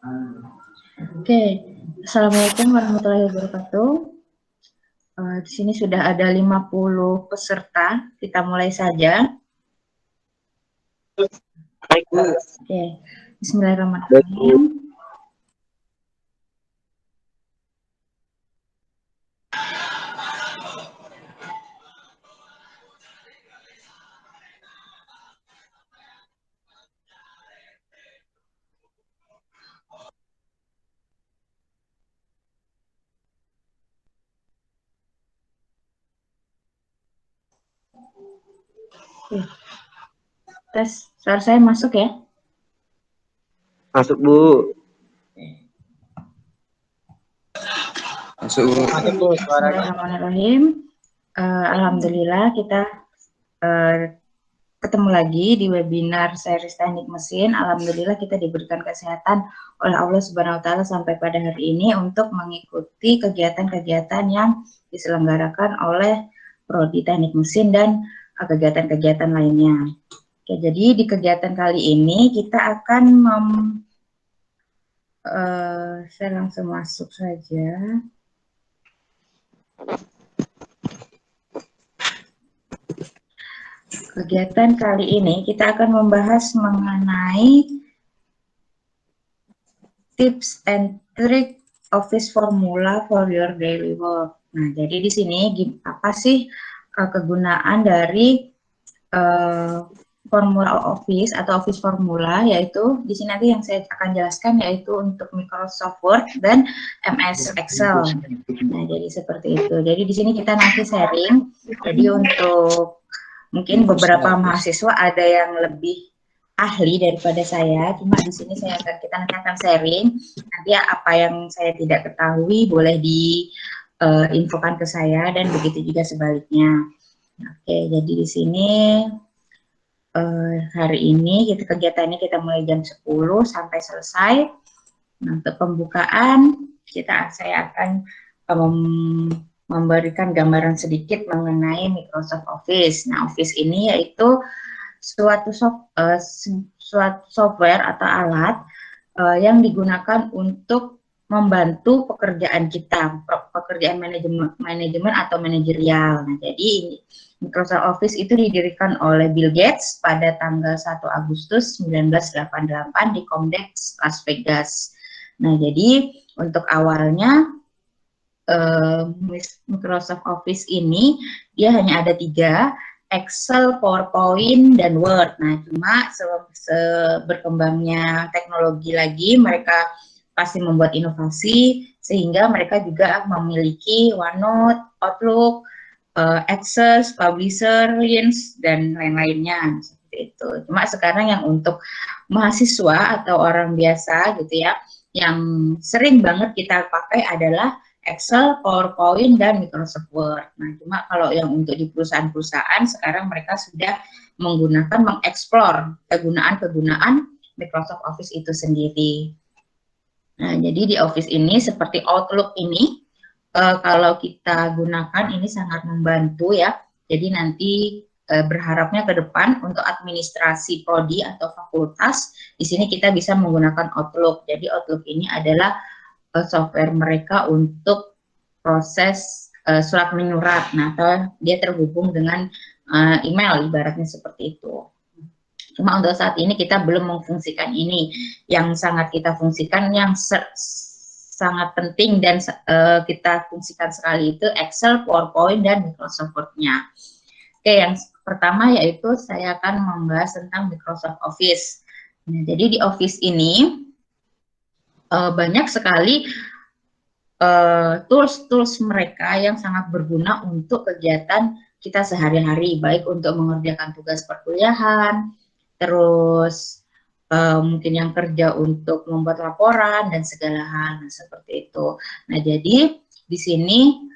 Oke, Assalamualaikum warahmatullahi wabarakatuh. Di sini sudah ada 50 peserta, kita mulai saja. Oke, Bismillahirrahmanirrahim. Oke. Tes, suara saya masuk ya? Masuk, Bu. Masuk, Bu. Bismillahirrahmanirrahim. Alhamdulillah kita ketemu lagi di webinar series teknik mesin. Alhamdulillah kita diberikan kesehatan oleh Allah Subhanahu wa taala sampai pada hari ini untuk mengikuti kegiatan-kegiatan yang diselenggarakan oleh Prodi Teknik Mesin dan kegiatan-kegiatan lainnya. Oke, jadi di kegiatan kali ini kita akan saya langsung masuk saja. Kegiatan kali ini kita akan membahas mengenai tips and trick office formula for your daily work. Nah, jadi di sini apa sih kegunaan dari formula office atau office formula, yaitu di sini nanti yang saya akan jelaskan yaitu untuk Microsoft Word dan MS Excel. Nah, jadi seperti itu. Jadi di sini kita nanti sharing. Jadi untuk mungkin beberapa mahasiswa ada yang lebih ahli daripada saya, cuma di sini kita nanti akan sharing. Nanti apa yang saya tidak ketahui boleh diinfokan ke saya dan begitu juga sebaliknya. Oke, jadi di sini hari ini kegiatan ini kita mulai jam 10 sampai selesai. Nah, untuk pembukaan saya akan memberikan gambaran sedikit mengenai Microsoft Office. Nah, Office ini yaitu suatu software atau alat yang digunakan untuk membantu pekerjaan kita, pekerjaan manajemen atau manajerial. Nah, jadi Microsoft Office itu didirikan oleh Bill Gates pada tanggal 1 Agustus 1988 di Comdex, Las Vegas. Nah, jadi untuk awalnya Microsoft Office ini dia hanya ada 3, Excel, PowerPoint, dan Word. Nah, cuma berkembangnya teknologi lagi, mereka pasti membuat inovasi sehingga mereka juga memiliki OneNote, Outlook, Access, Publisher, Lens, dan lain-lainnya seperti itu. Cuma sekarang yang untuk mahasiswa atau orang biasa gitu ya, yang sering banget kita pakai adalah Excel, PowerPoint, dan Microsoft Word. Nah, cuma kalau yang untuk di perusahaan-perusahaan sekarang mereka sudah mengeksplor kegunaan-kegunaan Microsoft Office itu sendiri. Nah, jadi di Office ini seperti Outlook ini, kalau kita gunakan ini sangat membantu ya. Jadi nanti berharapnya ke depan untuk administrasi prodi atau fakultas, di sini kita bisa menggunakan Outlook. Jadi Outlook ini adalah software mereka untuk proses surat menyurat. Nah, atau dia terhubung dengan email, ibaratnya seperti itu. Cuma untuk saat ini kita belum memfungsikan ini. Yang sangat kita fungsikan, yang sangat penting dan kita fungsikan sekali itu Excel, PowerPoint, dan Microsoft Word-nya. Oke, yang pertama yaitu saya akan membahas tentang Microsoft Office. Nah, jadi di Office ini banyak sekali tools-tools mereka yang sangat berguna untuk kegiatan kita sehari-hari, baik untuk mengerjakan tugas perkuliahan, terus mungkin yang kerja untuk membuat laporan dan segala hal, seperti itu. Nah, jadi di sini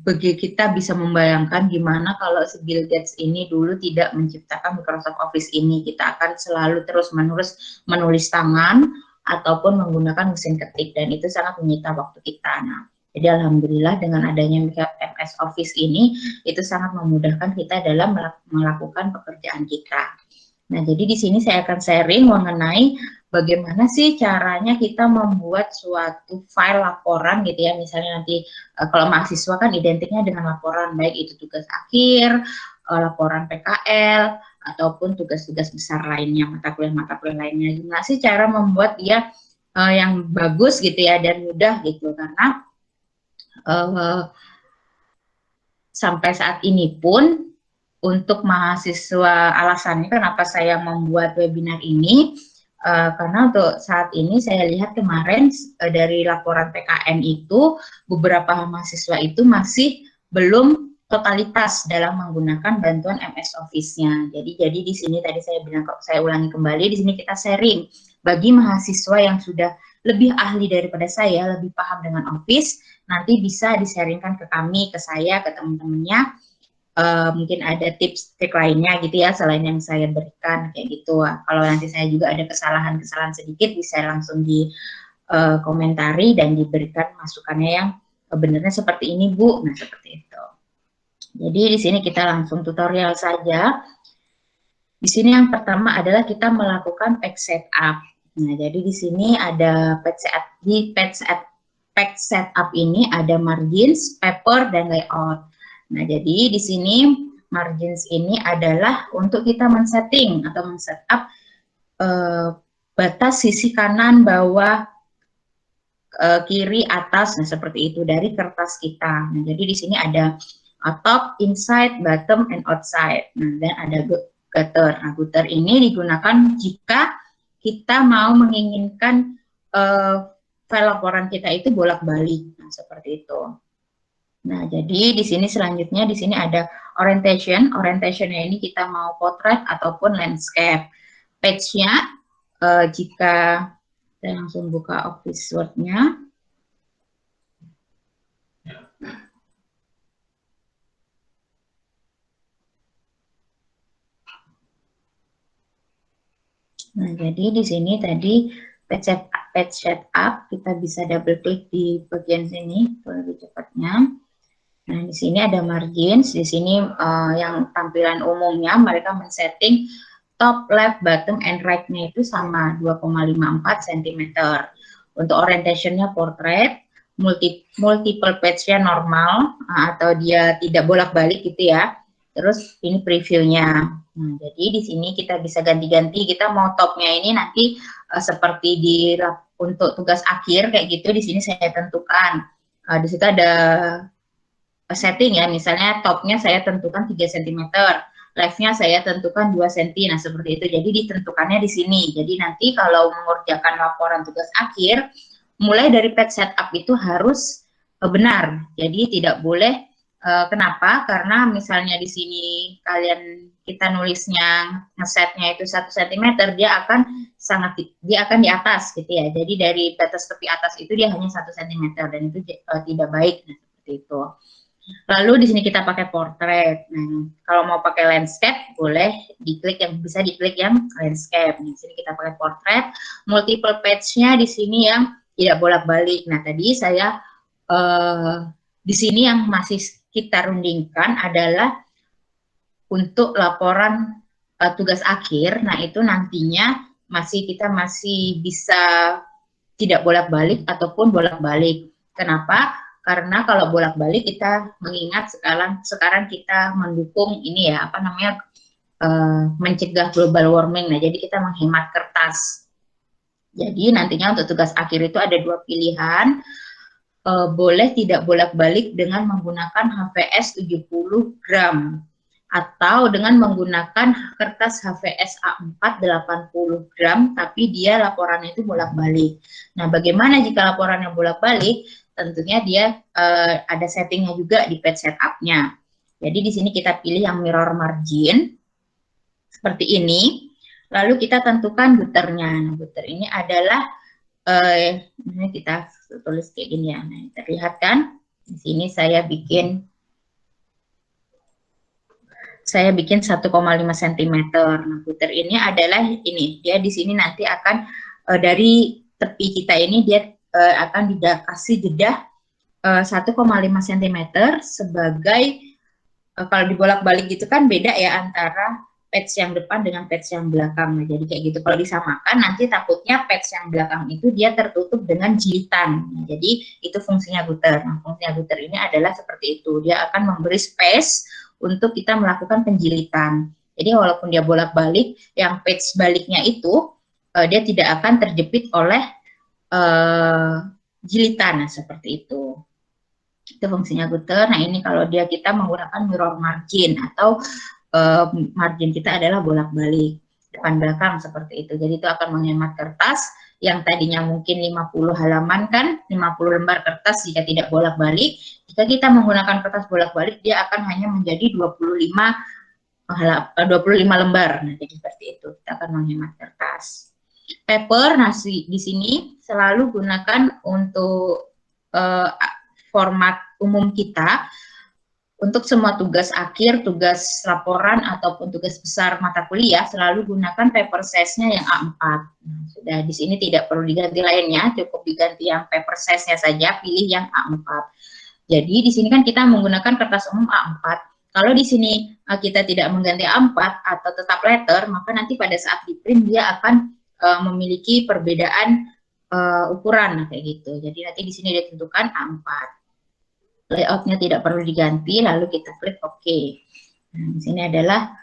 bagi kita bisa membayangkan gimana kalau si Bill Gates ini dulu tidak menciptakan Microsoft Office ini. Kita akan selalu terus-menerus menulis tangan ataupun menggunakan mesin ketik, dan itu sangat menyita waktu kita. Nah, jadi alhamdulillah dengan adanya MS Office ini, itu sangat memudahkan kita dalam melakukan pekerjaan kita. Nah, jadi di sini saya akan sharing mengenai bagaimana sih caranya kita membuat suatu file laporan gitu ya, misalnya nanti kalau mahasiswa kan identiknya dengan laporan, baik itu tugas akhir, laporan PKL, ataupun tugas-tugas besar lainnya, mata kuliah lainnya. Gimana sih cara membuat dia yang bagus gitu ya dan mudah gitu, karena sampai saat ini pun untuk mahasiswa, alasannya kenapa saya membuat webinar ini, karena untuk saat ini saya lihat kemarin dari laporan PKN itu beberapa mahasiswa itu masih belum totalitas dalam menggunakan bantuan MS Office-nya. Jadi di sini tadi saya bilang, saya ulangi kembali, di sini kita sharing bagi mahasiswa yang sudah lebih ahli daripada saya, lebih paham dengan Office, nanti bisa di-sharingkan ke kami, ke saya, ke teman-temannya. Mungkin ada tips trik lainnya gitu ya selain yang saya berikan kayak gitu. Kalau nanti saya juga ada kesalahan-kesalahan sedikit bisa langsung di komentari dan diberikan masukannya yang benernya seperti ini Bu. Nah seperti itu. Jadi di sini kita langsung tutorial saja. Di sini yang pertama adalah kita melakukan page setup. Nah jadi di sini ada page setup, di page setup ini ada margins, paper dan layout. Nah, jadi di sini margins ini adalah untuk kita men-setting atau men-setup batas sisi kanan, bawah, kiri, atas, nah seperti itu dari kertas kita. Nah, jadi di sini ada top, inside, bottom, and outside. Nah, dan ada gutter. Nah, gutter ini digunakan jika kita mau menginginkan file laporan kita itu bolak-balik. Nah, seperti itu. Nah, jadi di sini selanjutnya di sini ada orientation. Orientationnya ini kita mau portrait ataupun landscape. Page-nya jika saya langsung buka Office Word-nya. Nah, jadi di sini tadi page setup kita bisa double klik di bagian sini lebih cepatnya. Nah, di sini ada margins, di sini yang tampilan umumnya mereka men-setting top, left, bottom, and right-nya itu sama 2,54 cm. Untuk orientation-nya portrait, multiple page-nya normal, atau dia tidak bolak-balik gitu ya. Terus ini preview-nya. Nah, jadi di sini kita bisa ganti-ganti, kita mau top-nya ini nanti seperti di untuk tugas akhir kayak gitu, di sini saya tentukan. Di situ ada setting ya, misalnya topnya saya tentukan 3 cm, left-nya saya tentukan 2 cm, nah seperti itu, jadi ditentukannya di sini. Jadi nanti kalau mengerjakan laporan tugas akhir, mulai dari page setup itu harus benar, jadi tidak boleh, kenapa? Karena misalnya di sini kalian kita nulisnya ngesetnya itu 1 cm, dia akan di atas gitu ya, jadi dari batas tepi atas itu dia hanya 1 cm, dan itu tidak baik, nah seperti itu. Lalu di sini kita pakai portrait. Nah, kalau mau pakai landscape boleh diklik yang bisa diklik yang landscape. Di sini kita pakai portrait. Multiple page-nya di sini yang tidak bolak-balik. Nah, tadi saya di sini yang masih kita rundingkan adalah untuk laporan tugas akhir. Nah, itu nantinya kita masih bisa tidak bolak-balik ataupun bolak-balik. Kenapa? Karena kalau bolak-balik kita mengingat sekarang kita mendukung ini ya, apa namanya, mencegah global warming. Nah, jadi kita menghemat kertas. Jadi nantinya untuk tugas akhir itu ada 2 pilihan, boleh tidak bolak-balik dengan menggunakan HVS 70 gram atau dengan menggunakan kertas HVS A4 80 gram, tapi dia laporannya itu bolak-balik. Nah, bagaimana jika laporannya bolak-balik? Tentunya dia ada settingnya juga di page setup-nya. Jadi di sini kita pilih yang mirror margin seperti ini. Lalu kita tentukan gutternya. Nah, gutter ini adalah ini kita tulis kayak gini ya. Nah, terlihat kan? Di sini saya bikin 1,5 cm. Nah, gutter ini adalah ini. Dia di sini nanti akan dari tepi kita ini dia akan dikasih jeda 1,5 cm sebagai kalau dibolak-balik gitu kan beda ya antara page yang depan dengan page yang belakang. Nah, jadi kayak gitu. Kalau disamakan, nanti takutnya page yang belakang itu dia tertutup dengan jilitan. Nah, jadi itu fungsinya Gutter. Nah, fungsinya Gutter ini adalah seperti itu. Dia akan memberi space untuk kita melakukan penjilitan. Jadi walaupun dia bolak-balik, yang page baliknya itu dia tidak akan terjepit oleh jilitan. Nah, seperti itu. Itu fungsinya Gutter. Nah, ini kalau kita menggunakan mirror margin atau margin kita adalah bolak-balik depan belakang seperti itu. Jadi itu akan menghemat kertas yang tadinya mungkin 50 halaman kan, 50 lembar kertas jika tidak bolak-balik. Jika kita menggunakan kertas bolak-balik, dia akan hanya menjadi 25 lembar. Nah, jadi seperti itu. Kita akan menghemat kertas. Paper, nah di sini selalu gunakan untuk format umum kita. Untuk semua tugas akhir, tugas laporan, ataupun tugas besar mata kuliah, selalu gunakan paper size-nya yang A4. Nah, sudah di sini tidak perlu diganti lainnya, cukup diganti yang paper size-nya saja, pilih yang A4. Jadi di sini kan kita menggunakan kertas umum A4. Kalau di sini kita tidak mengganti A4 atau tetap letter, maka nanti pada saat di print dia akan memiliki perbedaan ukuran, nah, kayak gitu. Jadi nanti di sini ditentukan A4. Layoutnya tidak perlu diganti, lalu kita klik OK. Nah, di sini adalah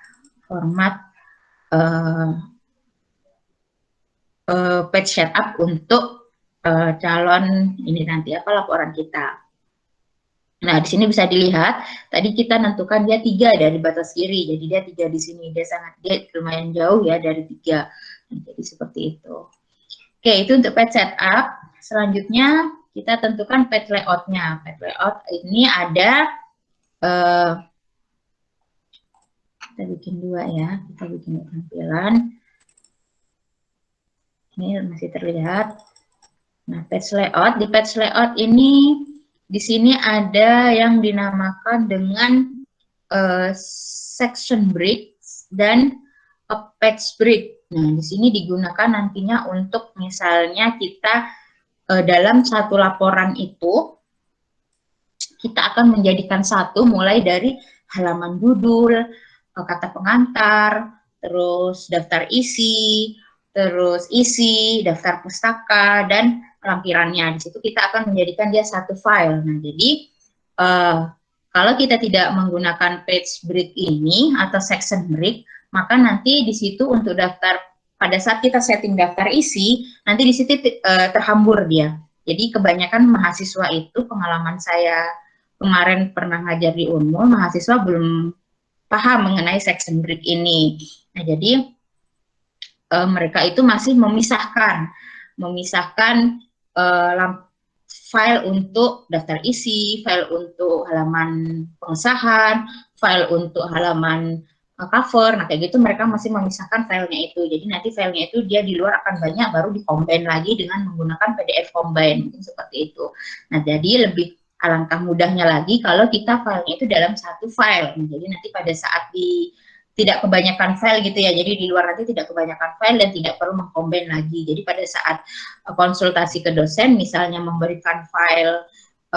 format page setup untuk calon ini nanti laporan kita. Nah, di sini bisa dilihat, tadi kita tentukan dia 3 dari batas kiri, jadi dia 3 di sini, dia lumayan jauh ya dari 3. Nah, jadi seperti itu. Oke, itu untuk page setup. Selanjutnya kita tentukan page layout-nya. Page layout ini ada, kita bikin 2 ya, kita bikin tampilan. Ini masih terlihat. Nah, page layout, di page layout ini, di sini ada yang dinamakan dengan section break dan page break. Nah, di sini digunakan nantinya untuk misalnya kita dalam satu laporan itu, kita akan menjadikan satu mulai dari halaman judul, kata pengantar, terus daftar isi, terus isi, daftar pustaka, dan lampirannya. Di situ kita akan menjadikan dia satu file. Nah, jadi kalau kita tidak menggunakan page break ini atau section break, maka nanti di situ untuk daftar, pada saat kita setting daftar isi, nanti di situ terhambur dia. Jadi kebanyakan mahasiswa itu, pengalaman saya kemarin pernah ngajar di Unmul, mahasiswa belum paham mengenai section break ini. Nah, jadi mereka itu masih memisahkan file untuk daftar isi, file untuk halaman pengesahan, file untuk halaman cover. Nah, kayak gitu mereka masih memisahkan filenya itu. Jadi nanti filenya itu dia di luar akan banyak, baru di-combine lagi dengan menggunakan PDF combine, mungkin seperti itu. Nah, jadi lebih alangkah mudahnya lagi kalau kita filenya itu dalam satu file. Nah, jadi nanti pada saat tidak kebanyakan file gitu ya, jadi di luar nanti tidak kebanyakan file dan tidak perlu mengcombine lagi. Jadi pada saat konsultasi ke dosen, misalnya memberikan file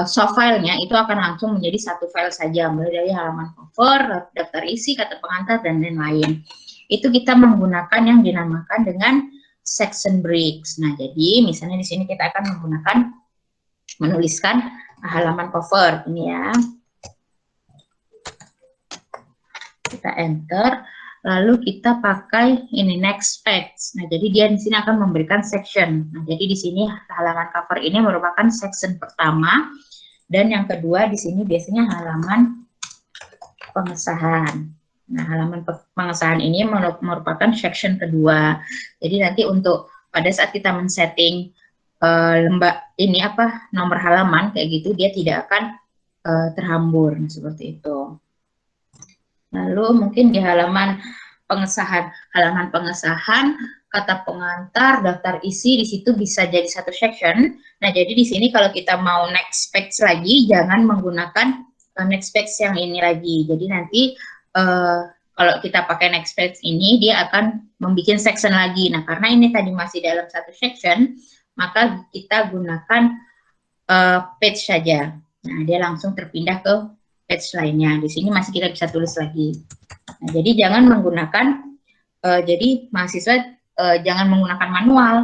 soft filenya, itu akan langsung menjadi satu file saja, mulai dari halaman cover, daftar isi, kata pengantar, dan lain-lain. Itu kita menggunakan yang dinamakan dengan section breaks. Nah, jadi misalnya di sini kita akan menuliskan halaman cover ini ya. Kita enter, lalu kita pakai ini next page. Nah, jadi dia di sini akan memberikan section. Nah, jadi di sini halaman cover ini merupakan section pertama, dan yang kedua di sini biasanya halaman pengesahan. Nah, halaman pengesahan ini merupakan section kedua. Jadi nanti untuk pada saat kita men-setting nomor halaman kayak gitu, dia tidak akan terhambur. Nah, seperti itu. Lalu mungkin di halaman pengesahan, kata pengantar, daftar isi, di situ bisa jadi satu section. Nah, jadi di sini kalau kita mau next page lagi, jangan menggunakan next page yang ini lagi. Jadi nanti kalau kita pakai next page ini, dia akan membuat section lagi. Nah, karena ini tadi masih dalam satu section, maka kita gunakan page saja. Nah, dia langsung terpindah ke page lainnya. Di sini masih kita bisa tulis lagi. Nah, jadi jangan menggunakan, jadi mahasiswa jangan menggunakan manual.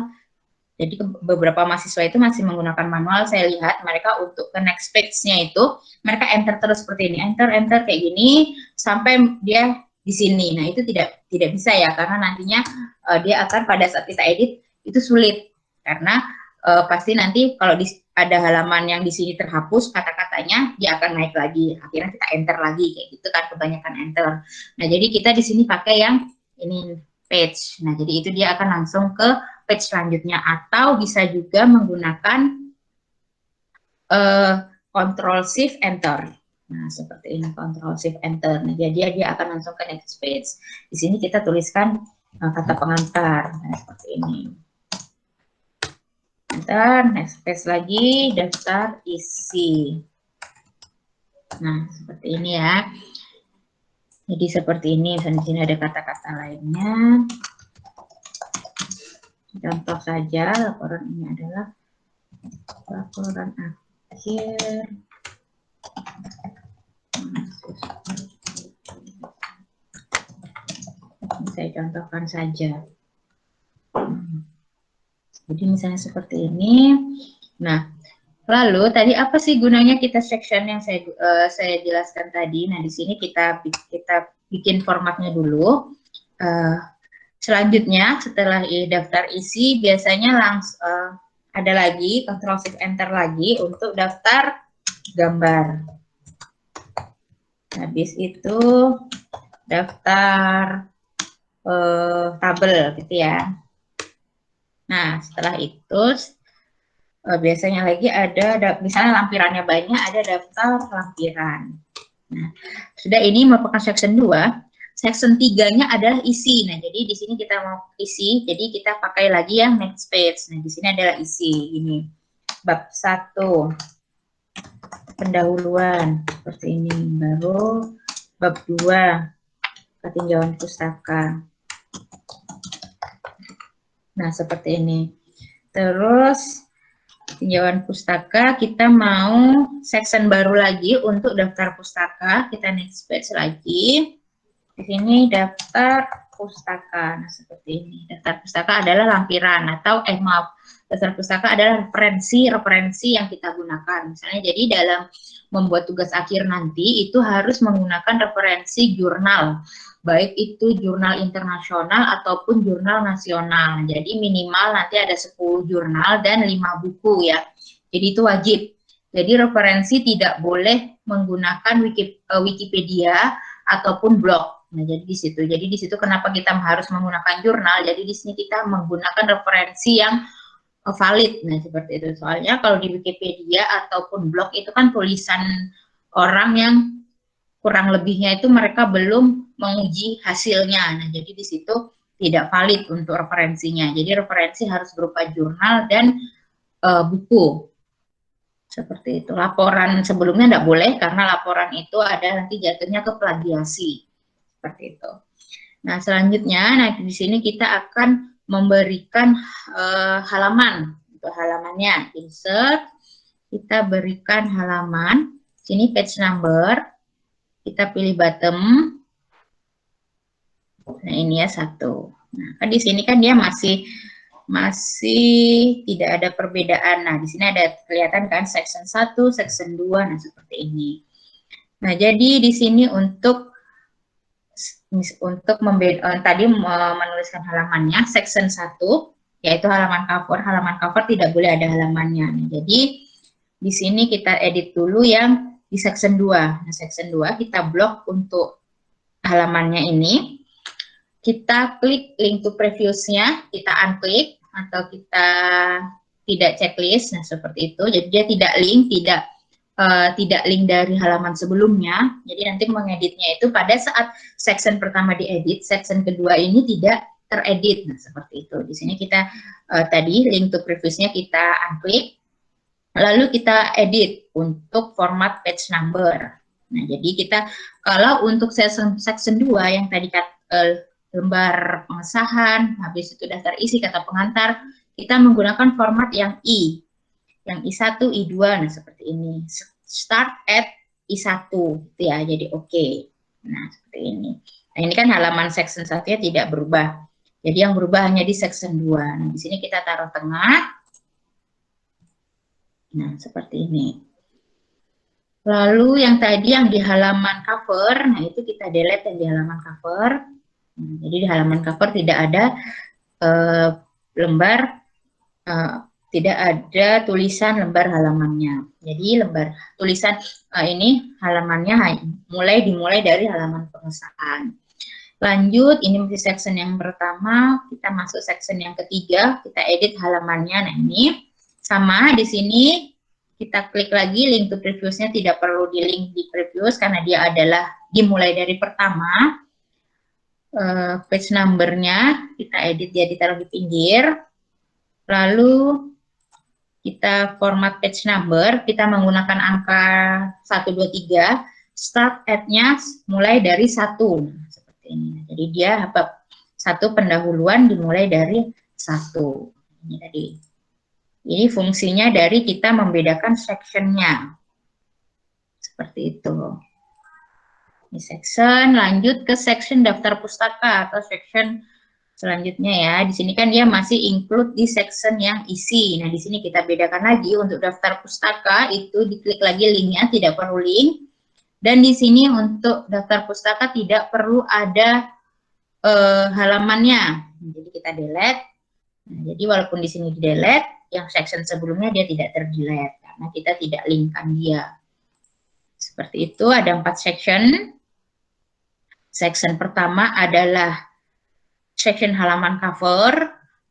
Jadi beberapa mahasiswa itu masih menggunakan manual. Saya lihat mereka untuk ke next page-nya itu mereka enter terus seperti ini, enter kayak gini sampai dia di sini. Nah itu tidak bisa ya, karena nantinya dia akan pada saat kita edit itu sulit, karena pasti nanti kalau ada halaman yang di sini terhapus kata-katanya, dia akan naik lagi. Akhirnya kita enter lagi kayak gitu kan, kebanyakan enter. Nah jadi kita di sini pakai yang ini page. Nah jadi itu dia akan langsung ke page selanjutnya, atau bisa juga menggunakan Ctrl Shift Enter. Nah, seperti ini, Ctrl Shift Enter. Nah, jadi dia akan langsung ke next page. Di sini kita tuliskan kata pengantar. Nah, seperti ini. Enter, next page lagi, daftar isi. Nah, seperti ini ya. Jadi seperti ini, misalnya di sini ada kata-kata lainnya. Contoh saja, laporan ini adalah laporan akhir. Saya contohkan saja. Jadi misalnya seperti ini. Nah, lalu tadi apa sih gunanya kita section yang saya jelaskan tadi? Nah, di sini kita bikin formatnya dulu. Selanjutnya setelah daftar isi biasanya langsung ada lagi Ctrl Shift Enter lagi untuk daftar gambar. Habis itu daftar tabel gitu ya. Nah, setelah itu biasanya lagi ada misalnya lampirannya banyak, ada daftar lampiran. Nah, sudah, ini merupakan section 2. Section 3-nya adalah isi. Nah, jadi di sini kita mau isi, jadi kita pakai lagi yang next page. Nah, di sini adalah isi. Ini bab 1 pendahuluan seperti ini, baru bab 2 peninjauan pustaka. Nah, seperti ini. Terus tinjauan pustaka, kita mau section baru lagi untuk daftar pustaka. Kita next page lagi. Di sini daftar pustaka. Nah, seperti ini. Daftar pustaka adalah lampiran atau daftar pustaka adalah referensi yang kita gunakan. Misalnya jadi dalam membuat tugas akhir nanti itu harus menggunakan referensi jurnal, baik itu jurnal internasional ataupun jurnal nasional. Jadi minimal nanti ada 10 jurnal dan 5 buku ya. Jadi itu wajib. Jadi referensi tidak boleh menggunakan Wikipedia ataupun blog. Nah, jadi di situ. Jadi di situ kenapa kita harus menggunakan jurnal? Jadi di sini kita menggunakan referensi yang valid. Nah, seperti itu. Soalnya kalau di Wikipedia ataupun blog itu kan tulisan orang yang kurang lebihnya itu mereka belum menguji hasilnya. Nah, jadi di situ tidak valid untuk referensinya. Jadi referensi harus berupa jurnal dan buku. Seperti itu. Laporan sebelumnya tidak boleh karena laporan itu ada nanti jatuhnya ke plagiasi. Seperti itu. Nah, selanjutnya, nah di sini kita akan memberikan halaman. Untuk halamannya, insert, kita berikan halaman. Sini page number, kita pilih bottom. Nah, ini ya 1. Nah, kan di sini kan dia masih tidak ada perbedaan. Nah, di sini ada kelihatan kan section 1, section 2, nah seperti ini. Nah, jadi di sini untuk tadi menuliskan halamannya, section 1, yaitu halaman cover tidak boleh ada halamannya. Nah, jadi di sini kita edit dulu yang di section 2. Nah, section 2 kita blok untuk halamannya ini. Kita klik link to previews-nya, kita unklik atau kita tidak checklist. Nah, seperti itu. Jadi dia tidak link dari halaman sebelumnya. Jadi nanti mengeditnya itu pada saat section pertama diedit, section kedua ini tidak teredit. Nah, seperti itu. Di sini kita tadi link to previews-nya kita unklik. Lalu kita edit untuk format page number. Nah, jadi kita kalau untuk section 2 yang tadi lembar pengesahan, habis itu daftar isi, kata pengantar, kita menggunakan format yang I. Yang I1, I2, nah seperti ini. Start at I1 gitu ya, jadi oke. Nah, seperti ini. Nah, ini kan halaman section 1-nya tidak berubah. Jadi yang berubah hanya di section 2. Nah, di sini kita taruh tengah. Nah, seperti ini. Lalu yang tadi yang di halaman cover, nah itu kita delete yang di halaman cover. Nah, jadi di halaman cover tidak ada lembar, tidak ada tulisan lembar halamannya. Jadi lembar tulisan ini halamannya dimulai dari halaman pengesahan. Lanjut, ini masih section yang pertama, kita masuk section yang ketiga, kita edit halamannya. Nah ini sama di sini kita klik lagi link to previous-nya, tidak perlu di link di previous karena dia adalah dimulai dari pertama. Page number-nya kita edit, dia ditaruh di pinggir. Lalu kita format page number, kita menggunakan angka 1, 2, 3, start at-nya mulai dari 1. Seperti ini. Jadi dia bab 1 pendahuluan dimulai dari 1. Ini tadi. Ini fungsinya dari kita membedakan section-nya. Seperti itu. Ini section, lanjut ke section daftar pustaka atau section selanjutnya ya. Di sini kan dia masih include di section yang isi. Nah, di sini kita bedakan lagi untuk daftar pustaka itu diklik lagi linknya, tidak perlu link. Dan di sini untuk daftar pustaka tidak perlu ada halamannya. Jadi kita delete. Nah, jadi walaupun di sini di delete, yang section sebelumnya dia tidak terdelete karena kita tidak linkkan dia. Seperti itu, ada 4 section. Section pertama adalah section halaman cover,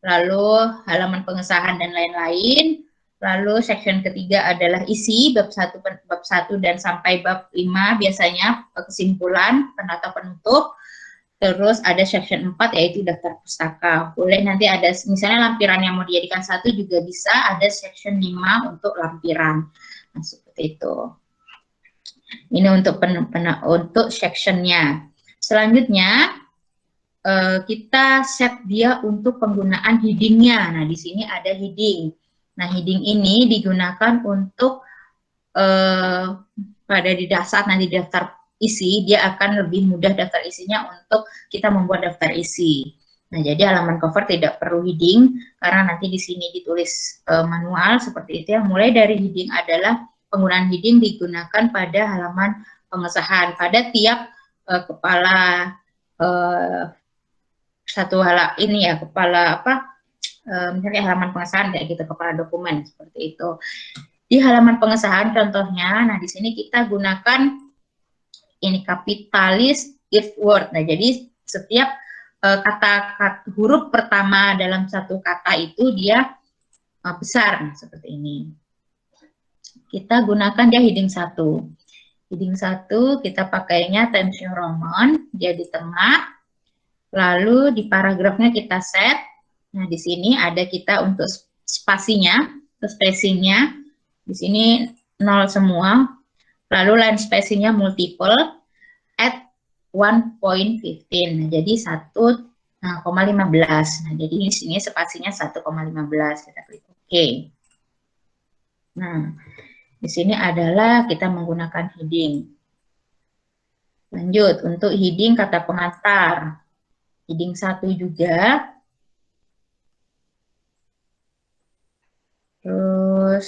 lalu halaman pengesahan dan lain-lain. Lalu section ketiga adalah isi bab 1 dan sampai bab 5 biasanya kesimpulan, penata penutup. Terus ada section 4 yaitu daftar pustaka. Boleh nanti ada misalnya lampiran yang mau dijadikan 1 juga bisa, ada section 5 untuk lampiran. Nah, seperti itu. Ini untuk sectionnya. Selanjutnya kita set dia untuk penggunaan headingnya. Nah, di sini ada heading. Nah, heading ini digunakan untuk pada di saat nanti daftar isi, dia akan lebih mudah daftar isinya untuk kita membuat daftar isi. Nah, jadi halaman cover tidak perlu heading karena nanti di sini ditulis manual seperti itu ya. Mulai dari heading adalah penggunaan heading digunakan pada halaman pengesahan pada tiap kepala satu ini ya, kepala misalnya halaman pengesahan kayak gitu, kepala dokumen seperti itu. Di halaman pengesahan contohnya, nah di sini kita gunakan ini kapitalis if word. Nah, jadi setiap kata huruf pertama dalam satu kata itu dia besar, nah, seperti ini. Kita gunakan dia heading 1. Heading 1 kita pakainya Times New Roman, dia di tengah. Lalu di paragrafnya kita set. Nah, di sini ada kita untuk spasinya, spacingnya. Di sini 0 semua. Lalu line spacingnya multiple at 1.15. Nah, jadi 1,15. Nah, jadi di sini spasinya 1,15. Kita klik OK. Nah, di sini adalah kita menggunakan heading. Lanjut, untuk heading kata pengantar. Heading 1 juga. Terus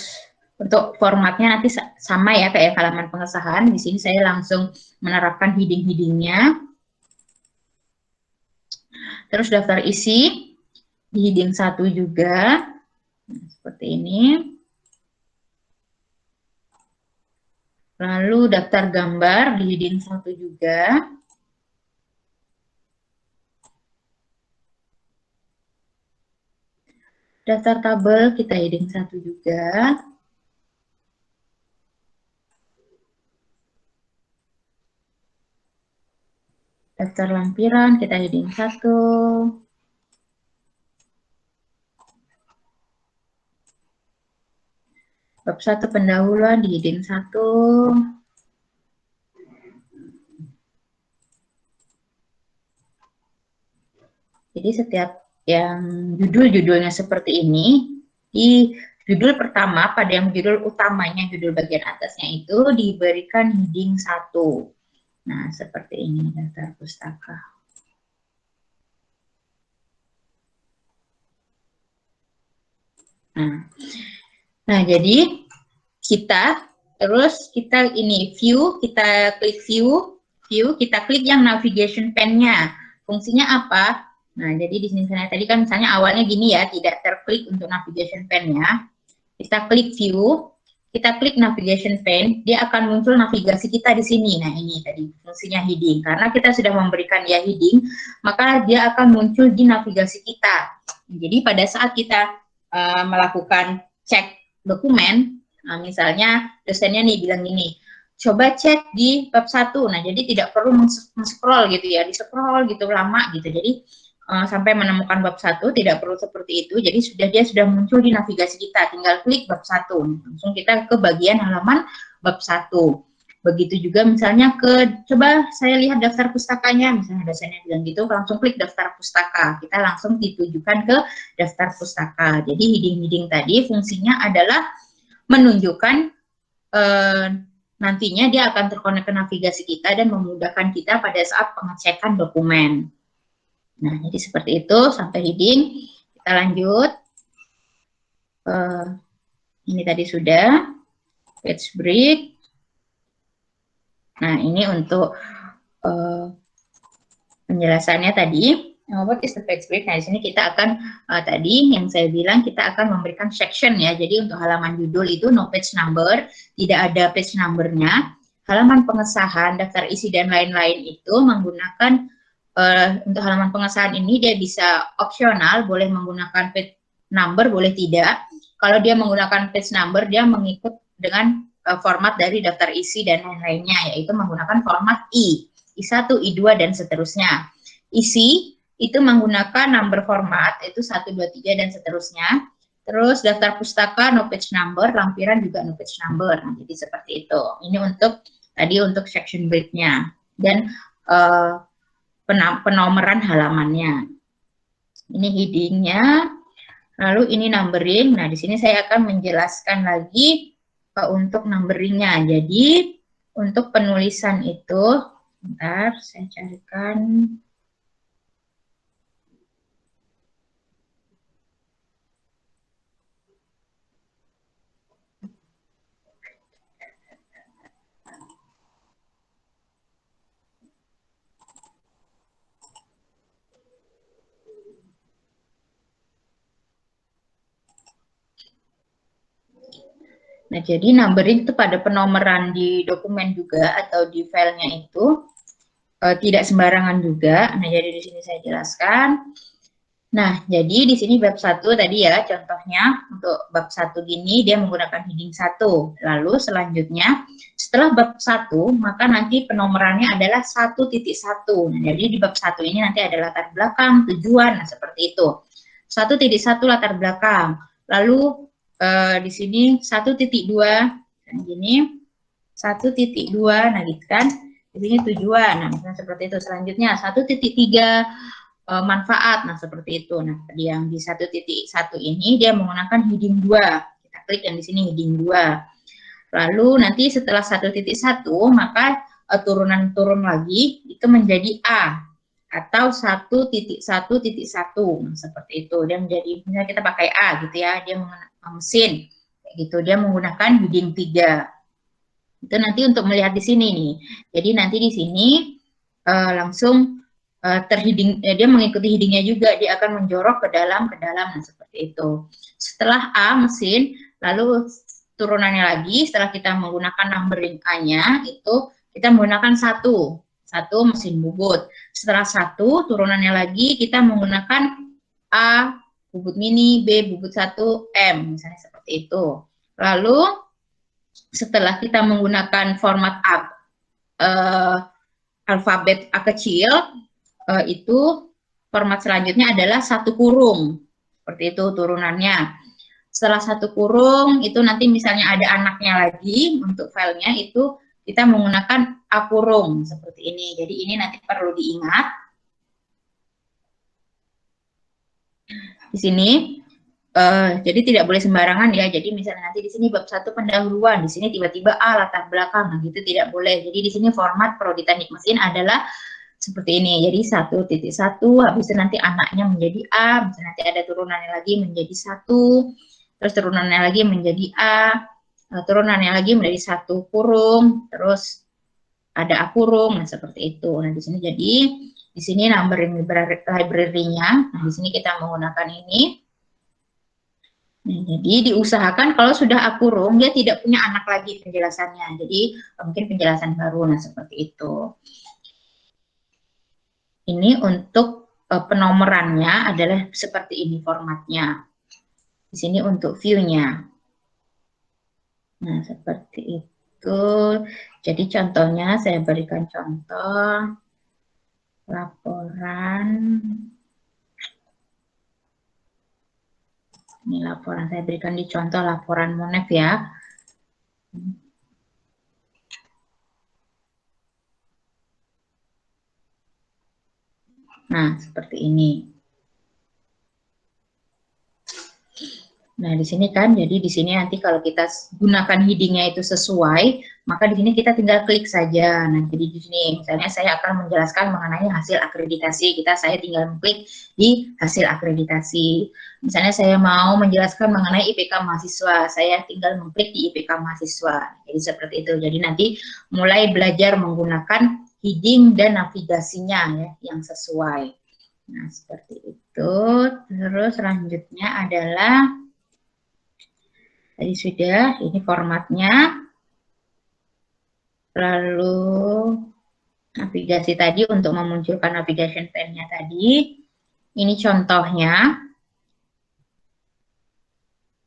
untuk formatnya nanti sama ya kayak halaman pengesahan. Di sini saya langsung menerapkan heading-headingnya. Terus daftar isi di heading 1 juga. Nah, seperti ini. Lalu daftar gambar di heading 1 juga. Daftar tabel kita heading 1 juga. Daftar lampiran kita heading 1. Bab 1 pendahuluan di heading 1. Jadi setiap yang judul-judulnya seperti ini, di judul pertama pada yang judul utamanya, judul bagian atasnya itu diberikan heading 1. Nah, seperti ini daftar pustaka. Nah, jadi kita ini view, kita klik view, kita klik yang navigation pen-nya. Fungsinya apa? Nah, jadi di sini saya tadi kan misalnya awalnya gini ya, tidak terklik untuk navigation pen-nya. Kita klik view, kita klik navigation pen, dia akan muncul navigasi kita di sini. Nah, ini tadi fungsinya heading. Karena kita sudah memberikan dia heading, maka dia akan muncul di navigasi kita. Jadi pada saat kita melakukan cek dokumen, nah, misalnya dosennya nih bilang gini, coba cek di bab 1. Nah, jadi tidak perlu scroll gitu ya, di-scroll gitu lama gitu. Jadi sampai menemukan bab 1 tidak perlu seperti itu. Jadi dia sudah muncul di navigasi kita, tinggal klik bab 1. Langsung kita ke bagian halaman bab 1. Begitu juga misalnya coba saya lihat daftar pustakanya, misalnya dosennya bilang gitu, langsung klik daftar pustaka. Kita langsung ditujukan ke daftar pustaka. Jadi heading-heading tadi fungsinya adalah menunjukkan nantinya dia akan terkonek ke navigasi kita dan memudahkan kita pada saat pengecekan dokumen. Nah, jadi seperti itu sampai heading. Kita lanjut. Ini tadi sudah page break. Nah, ini untuk penjelasannya tadi. What is the page break? Nah, di sini kita akan tadi yang saya bilang kita akan memberikan section ya. Jadi untuk halaman judul itu no page number, tidak ada page numbernya. Halaman pengesahan, daftar isi dan lain-lain itu menggunakan untuk halaman pengesahan ini dia bisa opsional, boleh menggunakan page number, boleh tidak. Kalau dia menggunakan page number, dia mengikut dengan format dari daftar isi dan lain-lainnya, yaitu menggunakan format I1, I2, dan seterusnya. Isi itu menggunakan number format, itu 1, 2, 3, dan seterusnya. Terus daftar pustaka, no page number, lampiran juga no page number. Nah, jadi seperti itu. Ini untuk tadi untuk section break-nya. Dan penomoran halamannya. Ini heading-nya. Lalu ini numbering. Nah, di sini saya akan menjelaskan lagi untuk numbering-nya. Jadi, untuk penulisan itu, bentar, saya carikan. Nah, jadi numbering itu pada penomoran di dokumen juga atau di filenya itu tidak sembarangan juga. Nah, jadi di sini saya jelaskan. Nah, jadi di sini bab 1 tadi ya, contohnya untuk bab 1 gini dia menggunakan heading 1. Lalu selanjutnya setelah bab 1, maka nanti penomorannya adalah 1.1. Nah, jadi di bab 1 ini nanti ada latar belakang, tujuan, nah seperti itu. 1.1 latar belakang. Lalu di sini 1.2, nah gini 1.2, nah gitu kan. Di sini tujuan, nah misalnya seperti itu. Selanjutnya 1.3 manfaat, nah seperti itu. Nah tadi yang di 1.1 ini dia menggunakan heading 2. Kita klik yang di sini heading 2. Lalu nanti setelah 1.1 maka turun lagi itu menjadi A atau 1.1.1. Nah, seperti itu. Dia menjadi, misalnya kita pakai A gitu ya, dia menggunakan mesin gitu, dia menggunakan heading 3. Itu nanti untuk melihat di sini nih. Jadi nanti di sini langsung terheading, dia mengikuti headingnya juga, dia akan menjorok ke dalam, nah seperti itu. Setelah A mesin, lalu turunannya lagi, setelah kita menggunakan numbering A-nya, itu kita menggunakan 1 mesin bubut. Setelah 1, turunannya lagi kita menggunakan A bubut mini, B bubut 1, M, misalnya seperti itu. Lalu setelah kita menggunakan format alfabet A kecil, itu format selanjutnya adalah 1 kurung. Seperti itu turunannya. Setelah 1 kurung, itu nanti misalnya ada anaknya lagi, untuk filenya itu kita menggunakan A kurung, seperti ini. Jadi ini nanti perlu diingat. Di sini, Jadi tidak boleh sembarangan ya. Jadi misalnya nanti di sini bab 1 pendahuluan, di sini tiba-tiba A latar belakang, nah gitu tidak boleh. Jadi di sini format prodi teknik mesin adalah seperti ini. Jadi 1.1, habis itu nanti anaknya menjadi A, misalnya nanti ada turunannya lagi menjadi 1, terus turunannya lagi menjadi A, turunannya lagi menjadi 1 kurung, terus ada A kurung, nah seperti itu. Nah di sini jadi di sini numbering library-nya, nah di sini kita menggunakan ini. Nah, jadi diusahakan kalau sudah A kurung, dia tidak punya anak lagi penjelasannya. Jadi mungkin penjelasan baru, nah seperti itu. Ini untuk penomorannya adalah seperti ini formatnya. Di sini untuk view-nya. Nah, seperti itu. Jadi contohnya saya berikan contoh laporan. Ini laporan saya berikan di contoh laporan Monef ya. Nah, seperti ini. Nah, di sini kan, jadi di sini nanti kalau kita gunakan headingnya itu sesuai, maka di sini kita tinggal klik saja. Nah, jadi di sini misalnya saya akan menjelaskan mengenai hasil akreditasi, saya tinggal klik di hasil akreditasi. Misalnya saya mau menjelaskan mengenai IPK mahasiswa, saya tinggal mengklik di IPK mahasiswa. Jadi seperti itu. Jadi nanti mulai belajar menggunakan heading dan navigasinya ya, yang sesuai. Nah, seperti itu. Terus selanjutnya adalah tadi sudah, ini formatnya. Lalu navigasi tadi untuk memunculkan navigation pane-nya tadi. Ini contohnya.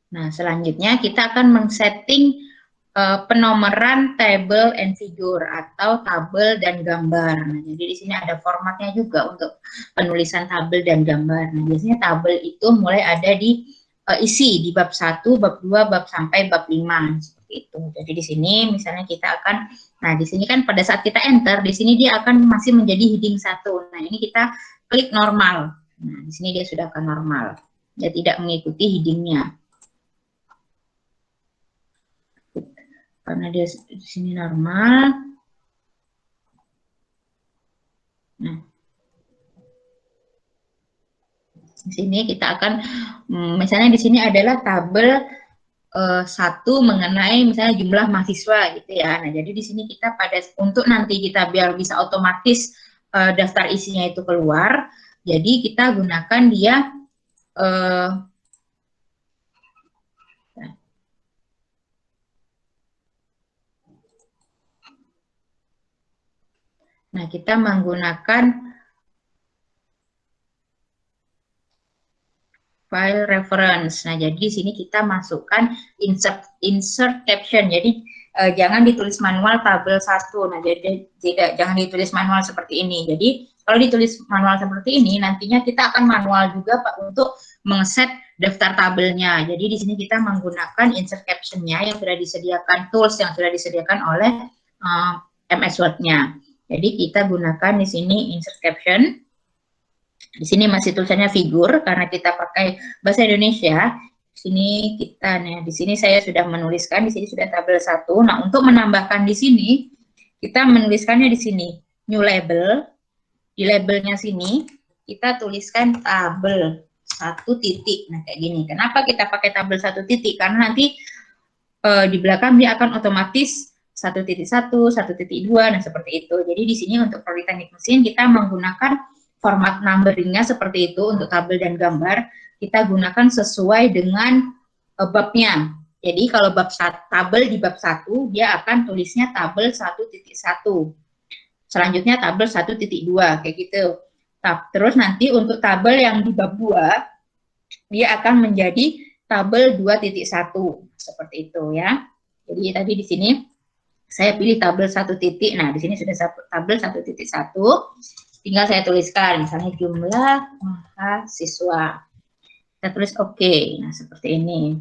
Nah, selanjutnya kita akan men-setting penomoran table and figure atau tabel dan gambar. Nah, jadi di sini ada formatnya juga untuk penulisan tabel dan gambar. Nah, biasanya tabel itu mulai ada di isi di bab 1, bab 2, bab sampai bab 5 seperti itu. Jadi di sini misalnya kita akan, nah di sini kan pada saat kita enter, di sini dia akan masih menjadi heading 1. Nah, ini kita klik normal. Nah, di sini dia sudah akan normal. Dia tidak mengikuti headingnya. Karena dia di sini normal. Nah, di sini kita akan, misalnya di sini adalah tabel 1 mengenai misalnya jumlah mahasiswa gitu ya. Nah, jadi di sini kita untuk nanti kita biar bisa otomatis daftar isinya itu keluar, jadi kita gunakan dia nah, kita menggunakan file reference. Nah, jadi di sini kita masukkan insert caption. Jadi jangan ditulis manual tabel 1. Nah, jadi jangan ditulis manual seperti ini. Jadi kalau ditulis manual seperti ini, nantinya kita akan manual juga Pak untuk mengset daftar tabelnya. Jadi di sini kita menggunakan insert caption-nya yang sudah disediakan, tools yang sudah disediakan oleh MS Word-nya. Jadi kita gunakan di sini insert caption. Di sini masih tulisannya figur karena kita pakai bahasa Indonesia. Di sini kita nih, di sini saya sudah menuliskan, di sini sudah tabel 1. Nah, untuk menambahkan di sini kita menuliskannya di sini new label. Di labelnya sini kita tuliskan tabel 1 titik. Nah, kayak gini. Kenapa kita pakai tabel 1 titik? Karena nanti di belakang dia akan otomatis 1.1, 1.2, nah seperti itu. Jadi di sini untuk prodi teknik mesin kita menggunakan format numberingnya seperti itu untuk tabel dan gambar. Kita gunakan sesuai dengan babnya. Jadi kalau tabel di bab 1 dia akan tulisnya tabel 1.1. Selanjutnya tabel 1.2 kayak gitu. Terus nanti untuk tabel yang di bab 2 dia akan menjadi tabel 2.1 seperti itu ya. Jadi tadi di sini saya pilih tabel 1 titik. Nah, di sini sudah tabel 1.1. Tinggal saya tuliskan misalnya jumlah mahasiswa. Kita tulis oke. Nah, seperti ini.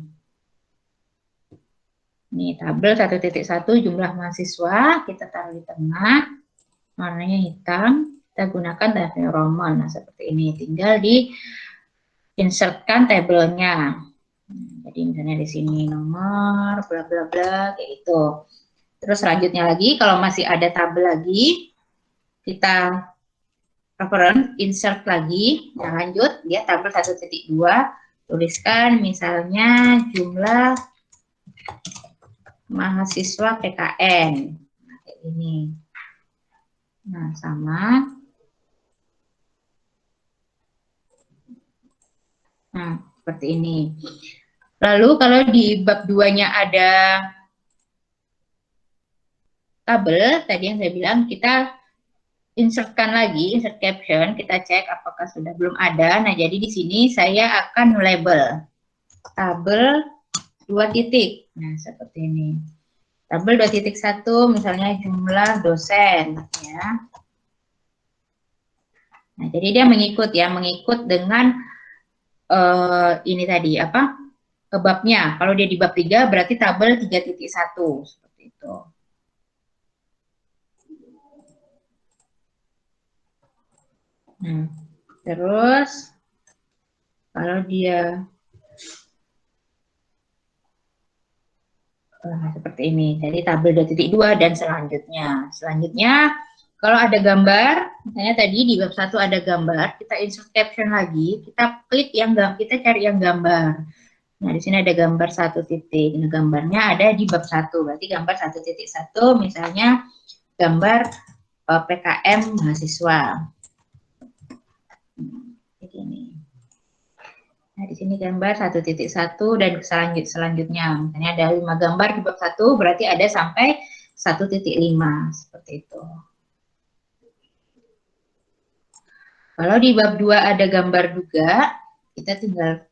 Ini tabel 1.1 jumlah mahasiswa, kita taruh di tengah. Warnanya hitam. Kita gunakan Times New Roman. Nah, seperti ini. Tinggal di insertkan tabelnya. Jadi misalnya di sini nomor, bla bla bla, kayak gitu. Terus selanjutnya lagi, kalau masih ada tabel lagi, kita reference, insert lagi, nah lanjut, dia tabel 1.2, tuliskan misalnya jumlah mahasiswa PKN. Nah, kayak ini. Nah, sama. Nah, seperti ini. Lalu kalau di bab 2-nya ada tabel, tadi yang saya bilang kita insertkan lagi, insert caption, kita cek apakah sudah belum ada. Nah, jadi di sini saya akan label tabel 2 titik. Nah, seperti ini. Tabel 2.1 misalnya jumlah dosen ya. Nah, jadi dia mengikut ya, mengikut dengan ini tadi apa? Babnya. Kalau dia di bab 3 berarti tabel 3.1 seperti itu. Nah, terus kalau dia seperti ini, jadi tabel 2.2 dan selanjutnya. Selanjutnya, kalau ada gambar, misalnya tadi di bab 1 ada gambar, kita insert caption lagi, kita klik yang kita cari yang gambar. Nah, di sini ada gambar 1 titik. Nah, gambarnya ada di bab 1, berarti gambar 1.1 misalnya gambar PKM mahasiswa. Ini. Nah, di sini gambar 1.1 dan selanjutnya. Misalnya ada 5 gambar di bab 1, berarti ada sampai 1.5, seperti itu. Kalau di bab 2 ada gambar juga, kita tinggal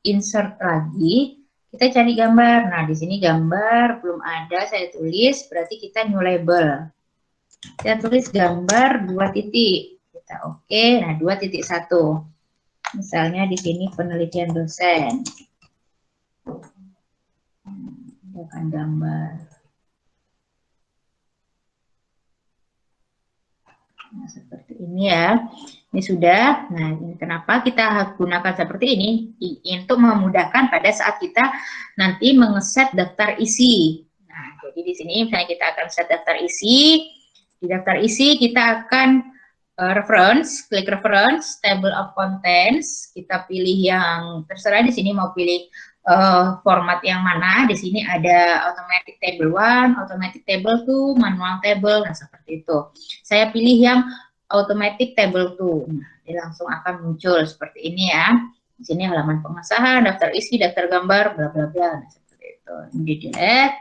insert lagi, kita cari gambar. Nah, di sini gambar belum ada, saya tulis, berarti kita new label. Kita tulis gambar 2 titik. Kita oke, nah 2.1. Misalnya di sini penelitian dosen. Bukan gambar. Nah, seperti ini ya. Ini sudah. Nah, ini kenapa kita gunakan seperti ini? Untuk memudahkan pada saat kita nanti mengeset daftar isi. Nah, jadi di sini misalnya kita akan set daftar isi. Di daftar isi kita akan reference, klik reference, table of contents, kita pilih yang terserah di sini mau pilih format yang mana. Di sini ada automatic table 1, automatic table 2, manual table, nah seperti itu. Saya pilih yang automatic table 2. Nah, dia langsung akan muncul seperti ini ya. Di sini halaman pengesahan, daftar isi, daftar gambar, bla bla bla. Nah, seperti itu. Ini di delete.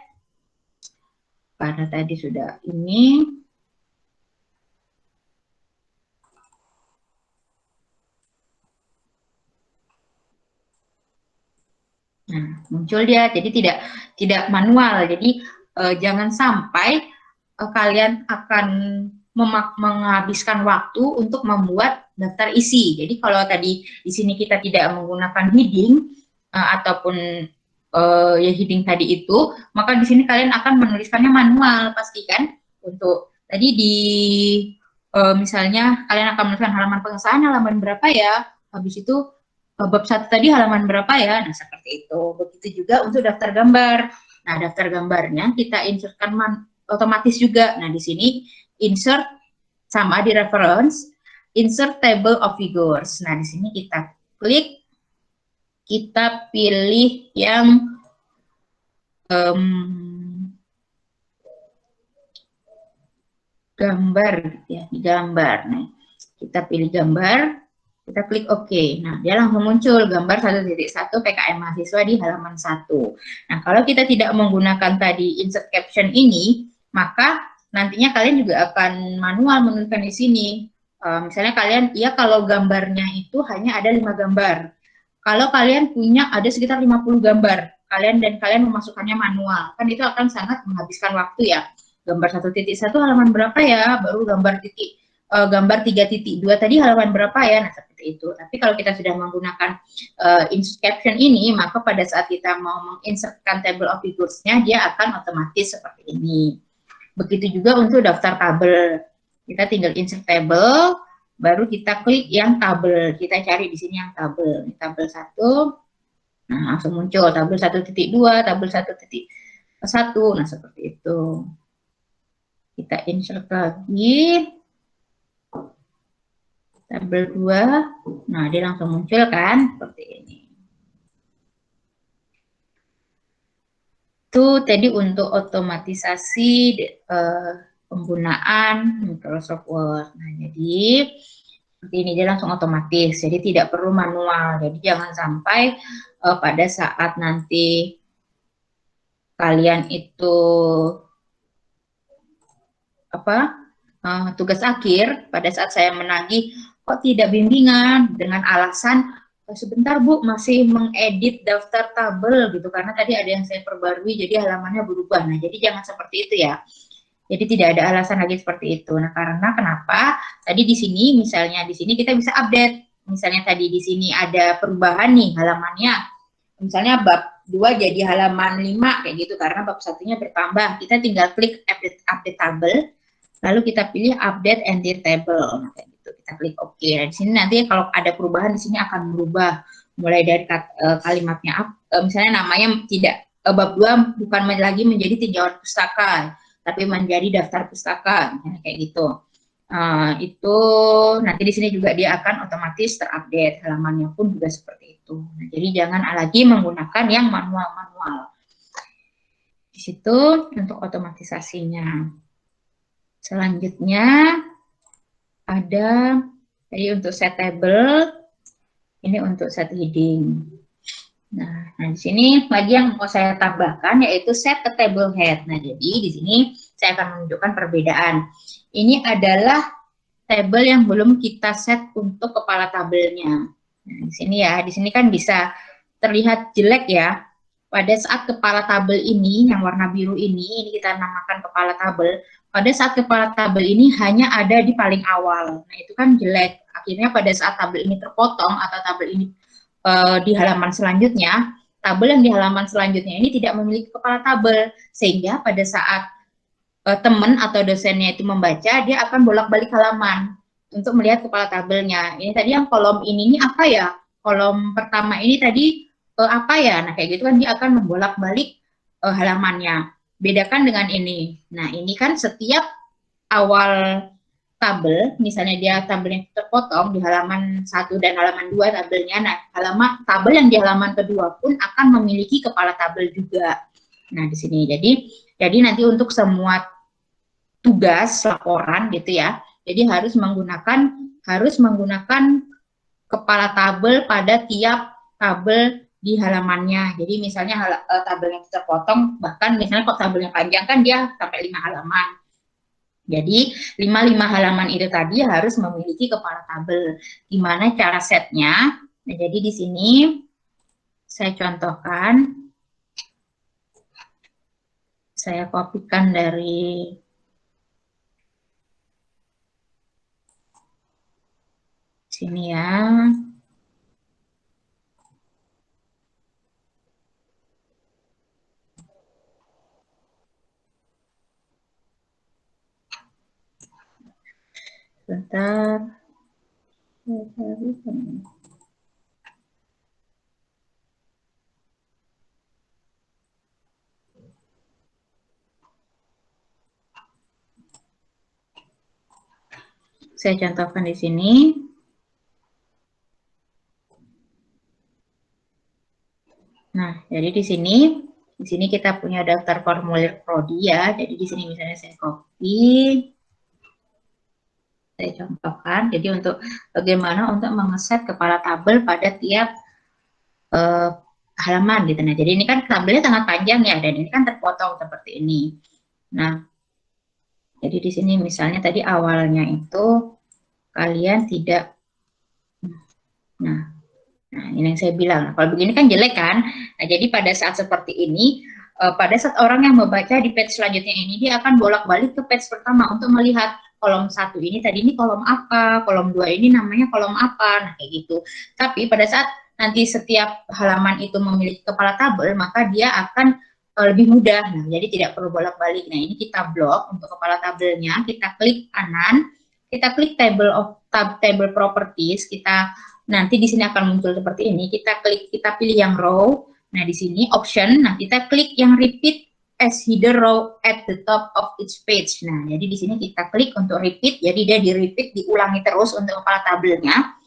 Karena tadi sudah ini. Nah, muncul dia, jadi tidak manual. Jadi jangan sampai kalian akan menghabiskan waktu untuk membuat daftar isi. Jadi kalau tadi di sini kita tidak menggunakan heading ataupun ya heading tadi itu, maka di sini kalian akan menuliskannya manual pastikan. Untuk tadi di misalnya kalian akan menuliskan halaman pengesahan halaman berapa ya, habis itu bab 1 tadi halaman berapa ya, nah seperti itu. Begitu juga untuk daftar gambar. Nah, daftar gambarnya kita insertkan otomatis juga. Nah, di sini insert sama di reference, insert table of figures. Nah, di sini kita klik, kita pilih yang gambar, ya, di gambar. Nah, kita pilih gambar. Kita klik OK. Nah, dia langsung muncul gambar 1.1 PKM mahasiswa di halaman 1. Nah, kalau kita tidak menggunakan tadi insert caption ini, maka nantinya kalian juga akan manual menuliskan di sini. Misalnya kalian, ya kalau gambarnya itu hanya ada 5 gambar. Kalau kalian punya ada sekitar 50 gambar, kalian memasukkannya manual, kan itu akan sangat menghabiskan waktu ya. Gambar 1.1 halaman berapa ya, baru gambar gambar 3.2 tadi halaman berapa ya, nah seperti itu. Tapi kalau kita sudah menggunakan insert caption ini, maka pada saat kita mau menginsertkan table of figures-nya, dia akan otomatis seperti ini. Begitu juga untuk daftar tabel, kita tinggal insert table, baru kita klik yang tabel, kita cari di sini yang tabel, ini tabel 1. Nah, langsung muncul tabel 1.2, tabel 1.1. Nah, seperti itu. Kita insert lagi. Tabel 2. Nah, dia langsung muncul kan? Seperti ini. Itu tadi untuk otomatisasi penggunaan Microsoft Word. Nah, jadi seperti ini dia langsung otomatis, jadi tidak perlu manual. Jadi jangan sampai pada saat nanti kalian itu tugas akhir, pada saat saya menagih kok tidak bimbingan dengan alasan sebentar Bu, masih mengedit daftar tabel gitu, karena tadi ada yang saya perbarui jadi halamannya berubah. Nah, jadi jangan seperti itu ya. Jadi tidak ada alasan lagi seperti itu. Nah, karena kenapa? Tadi di sini misalnya di sini kita bisa update. Misalnya tadi di sini ada perubahan nih halamannya. Misalnya bab 2 jadi halaman 5 kayak gitu karena bab satunya bertambah. Kita tinggal klik update tabel, lalu kita pilih update entire table. Nah, kayak gitu. Kita klik OK. Nah, di sini nanti kalau ada perubahan di sini akan berubah mulai dari kalimatnya misalnya namanya tidak bab 2 bukan lagi menjadi tinjauan pustaka, tapi menjadi daftar pustaka, kayak gitu. Itu nanti di sini juga dia akan otomatis terupdate, halamannya pun juga seperti itu. Nah, jadi jangan lagi menggunakan yang manual-manual. Di situ untuk otomatisasinya. Selanjutnya ada tadi untuk set table, ini untuk set heading. Nah, di sini lagi yang mau saya tambahkan yaitu set a table head. Nah, jadi di sini saya akan menunjukkan perbedaan. Ini adalah tabel yang belum kita set untuk kepala tabelnya. Nah, di sini ya, di sini kan bisa terlihat jelek ya. Pada saat kepala tabel ini yang warna biru ini kita namakan kepala tabel. Pada saat kepala tabel ini hanya ada di paling awal. Nah, itu kan jelek. Akhirnya pada saat tabel ini terpotong atau tabel ini di halaman selanjutnya, tabel yang di halaman selanjutnya ini tidak memiliki kepala tabel, sehingga pada saat teman atau dosennya itu membaca, dia akan bolak-balik halaman untuk melihat kepala tabelnya. Ini tadi yang kolom ini apa ya? Kolom pertama ini tadi apa ya? Nah, kayak gitu kan dia akan membolak-balik halamannya. Bedakan dengan ini. Nah, ini kan setiap awal tabel, misalnya dia tabelnya terpotong di halaman 1 dan halaman 2 tabelnya, nah tabel yang di halaman kedua pun akan memiliki kepala tabel juga. Nah, di sini jadi nanti untuk semua tugas laporan gitu ya, jadi harus menggunakan kepala tabel pada tiap tabel di halamannya. Jadi misalnya tabelnya terpotong, bahkan misalnya kalau tabelnya panjang kan dia sampai 5 halaman. Jadi 5 halaman itu tadi harus memiliki kepala tabel. Gimana cara setnya? Nah, jadi di sini saya contohkan. Saya kopikan dari sini ya. Sebentar. Saya contohkan di sini. Nah, jadi di sini kita punya daftar formulir prodi ya. Jadi di sini misalnya saya copy, saya contohkan. Jadi untuk bagaimana untuk mengeset kepala tabel pada tiap halaman gitu. Nah, jadi ini kan tabelnya sangat panjang ya, dan ini kan terpotong seperti ini. Nah, jadi di sini misalnya tadi awalnya itu kalian tidak, nah ini yang saya bilang, kalau begini kan jelek kan. Nah, jadi pada saat seperti ini, pada saat orang yang membaca di page selanjutnya ini, dia akan bolak-balik ke page pertama untuk melihat kolom 1 ini tadi ini kolom apa, kolom 2 ini namanya kolom apa, nah kayak gitu. Tapi pada saat nanti setiap halaman itu memiliki kepala tabel, maka dia akan lebih mudah. Nah, jadi tidak perlu bolak-balik. Nah, ini kita blok untuk kepala tabelnya, kita klik kanan, kita klik table properties, kita nanti di sini akan muncul seperti ini. Kita klik, kita pilih yang row. Nah, di sini option. Nah, kita klik yang repeat as header row at the top of each page. Nah, jadi di sini kita klik untuk repeat. Jadi dia di-repeat, diulangi terus untuk kepala tabelnya.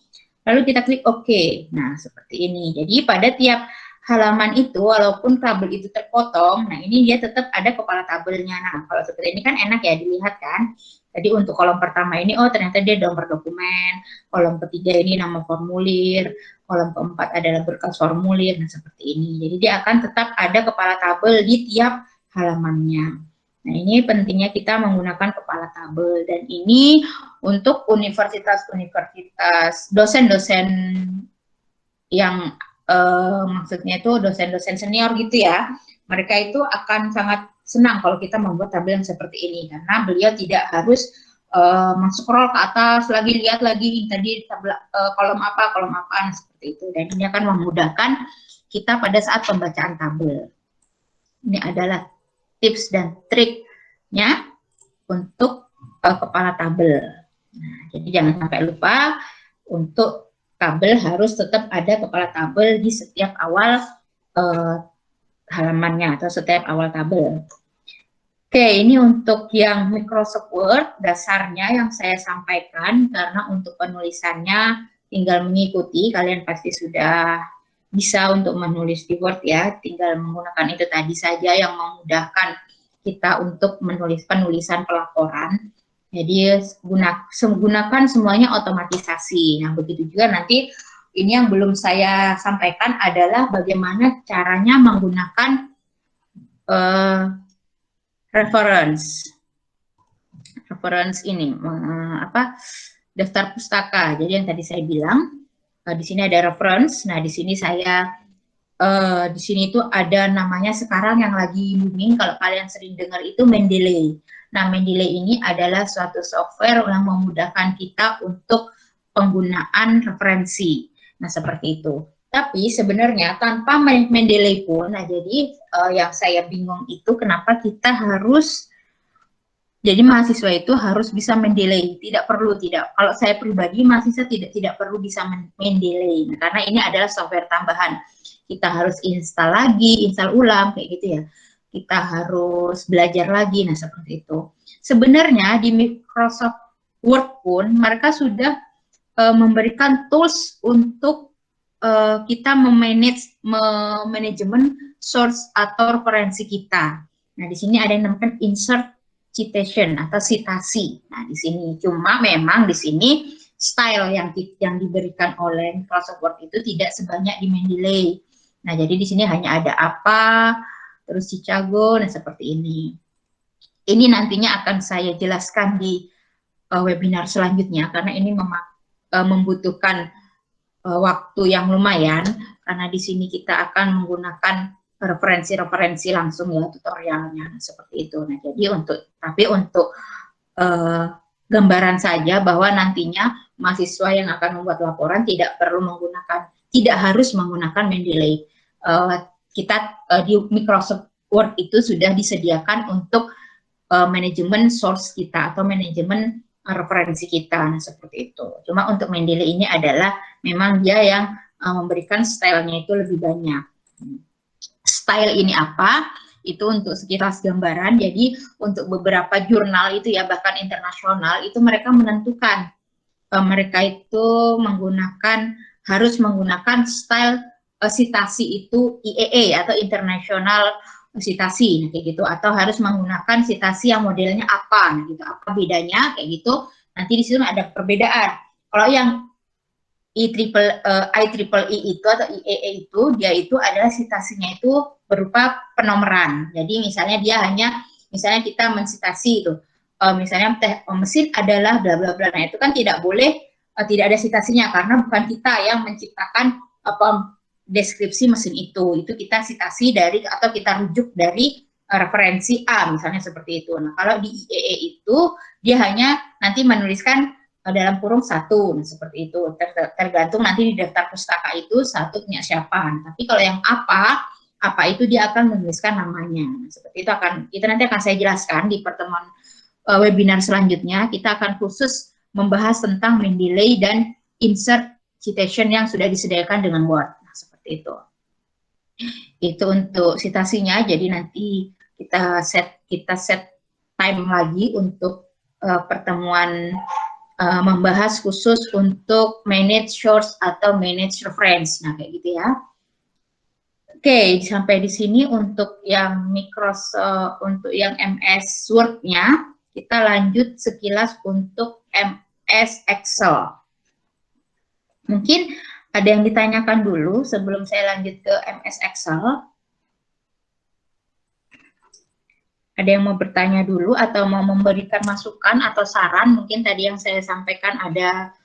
Lalu kita klik OK. Nah, seperti ini. Jadi pada tiap halaman itu, walaupun tabel itu terpotong, nah ini dia tetap ada kepala tabelnya. Nah, kalau seperti ini kan enak ya dilihat kan. Jadi untuk kolom pertama ini, oh ternyata dia nomor dokumen. Kolom ketiga ini nama formulir. Kolom keempat adalah berkas formulir. Nah, seperti ini. Jadi dia akan tetap ada kepala tabel di tiap halamannya. Nah, ini pentingnya kita menggunakan kepala tabel. Dan ini untuk universitas-universitas, dosen-dosen yang maksudnya itu dosen-dosen senior gitu ya, mereka itu akan sangat senang kalau kita membuat tabel yang seperti ini, karena beliau tidak harus scroll ke atas lagi, lihat lagi tadi tabel, kolom apa, nah, seperti itu. Dan ini akan memudahkan kita pada saat pembacaan tabel. Ini adalah tips dan triknya untuk kepala tabel. Nah, jadi jangan sampai lupa untuk tabel harus tetap ada kepala tabel di setiap awal halamannya atau setiap awal tabel. Oke, ini untuk yang Microsoft Word dasarnya yang saya sampaikan, karena untuk penulisannya tinggal mengikuti, kalian pasti sudah bisa untuk menulis di Word ya, tinggal menggunakan itu tadi saja yang memudahkan kita untuk menulis penulisan pelaporan. Jadi gunakan semuanya otomatisasi. Nah, begitu juga nanti ini yang belum saya sampaikan adalah bagaimana caranya menggunakan reference ini daftar pustaka. Jadi yang tadi saya bilang di sini ada reference. Nah, di sini saya di sini itu ada namanya sekarang yang lagi booming, kalau kalian sering dengar itu Mendeley. Nah, Mendeley ini adalah suatu software yang memudahkan kita untuk penggunaan referensi. Nah, seperti itu. Tapi sebenarnya tanpa Mendeley pun, nah jadi yang saya bingung itu kenapa kita harus, jadi mahasiswa itu harus bisa Mendeley. Tidak perlu, tidak. Kalau saya pribadi, mahasiswa tidak perlu bisa Mendeley. Nah, karena ini adalah software tambahan. Kita harus install lagi, install ulang, kayak gitu ya. Kita harus belajar lagi, nah seperti itu. Sebenarnya di Microsoft Word pun mereka sudah memberikan tools untuk kita manajemen source atau referensi kita. Nah, di sini ada yang namanya insert citation atau citasi. Nah, di sini cuma memang di sini style yang diberikan oleh Microsoft Word itu tidak sebanyak di Mendeley. Nah, jadi di sini hanya ada apa, terus Chicago, nah seperti ini. Ini nantinya akan saya jelaskan di webinar selanjutnya, karena ini membutuhkan waktu yang lumayan, karena di sini kita akan menggunakan referensi-referensi langsung ya, tutorialnya, seperti itu. Nah, jadi tapi untuk gambaran saja bahwa nantinya mahasiswa yang akan membuat laporan tidak harus menggunakan Mendeley. Kita di Microsoft Word itu sudah disediakan untuk manajemen source kita atau manajemen referensi kita, nah seperti itu. Cuma untuk Mendeley ini adalah memang dia yang memberikan stylenya itu lebih banyak. Style ini apa? Itu untuk sekilas gambaran. Jadi untuk beberapa jurnal itu ya, bahkan internasional itu mereka menentukan mereka itu harus menggunakan style citasi itu IEE atau international citasi, nah, kayak gitu, atau harus menggunakan citasi yang modelnya apa, nah, gitu, apa bedanya, kayak gitu. Nanti di situ ada perbedaan. Kalau yang IEEE itu atau IEE itu, dia itu adalah citasinya itu berupa penomoran. Jadi misalnya dia misalnya kita mensitasi itu, misalnya mesin adalah bla bla bla. Nah, itu kan tidak boleh tidak ada citasinya, karena bukan kita yang menciptakan deskripsi mesin itu kita citasi dari atau kita rujuk dari referensi A, misalnya seperti itu. Nah, kalau di IEE itu dia hanya nanti menuliskan dalam kurung 1, nah, seperti itu, tergantung nanti di daftar pustaka itu 1 punya siapa. Nah, tapi kalau yang apa itu dia akan menuliskan namanya. Nah, seperti itu nanti akan saya jelaskan di pertemuan webinar selanjutnya. Kita akan khusus membahas tentang Mendeley dan insert citation yang sudah disediakan dengan Word. Nah, seperti itu. Itu untuk citasinya. Jadi nanti kita set time lagi untuk pertemuan membahas khusus untuk manage source atau manage reference. Nah, kayak gitu ya. Oke, sampai di sini untuk yang Microsoft, untuk yang MS Word-nya, kita lanjut sekilas untuk MS Excel. Mungkin ada yang ditanyakan dulu sebelum saya lanjut ke MS Excel. Ada yang mau bertanya dulu atau mau memberikan masukan atau saran? Mungkin tadi yang saya sampaikan ada,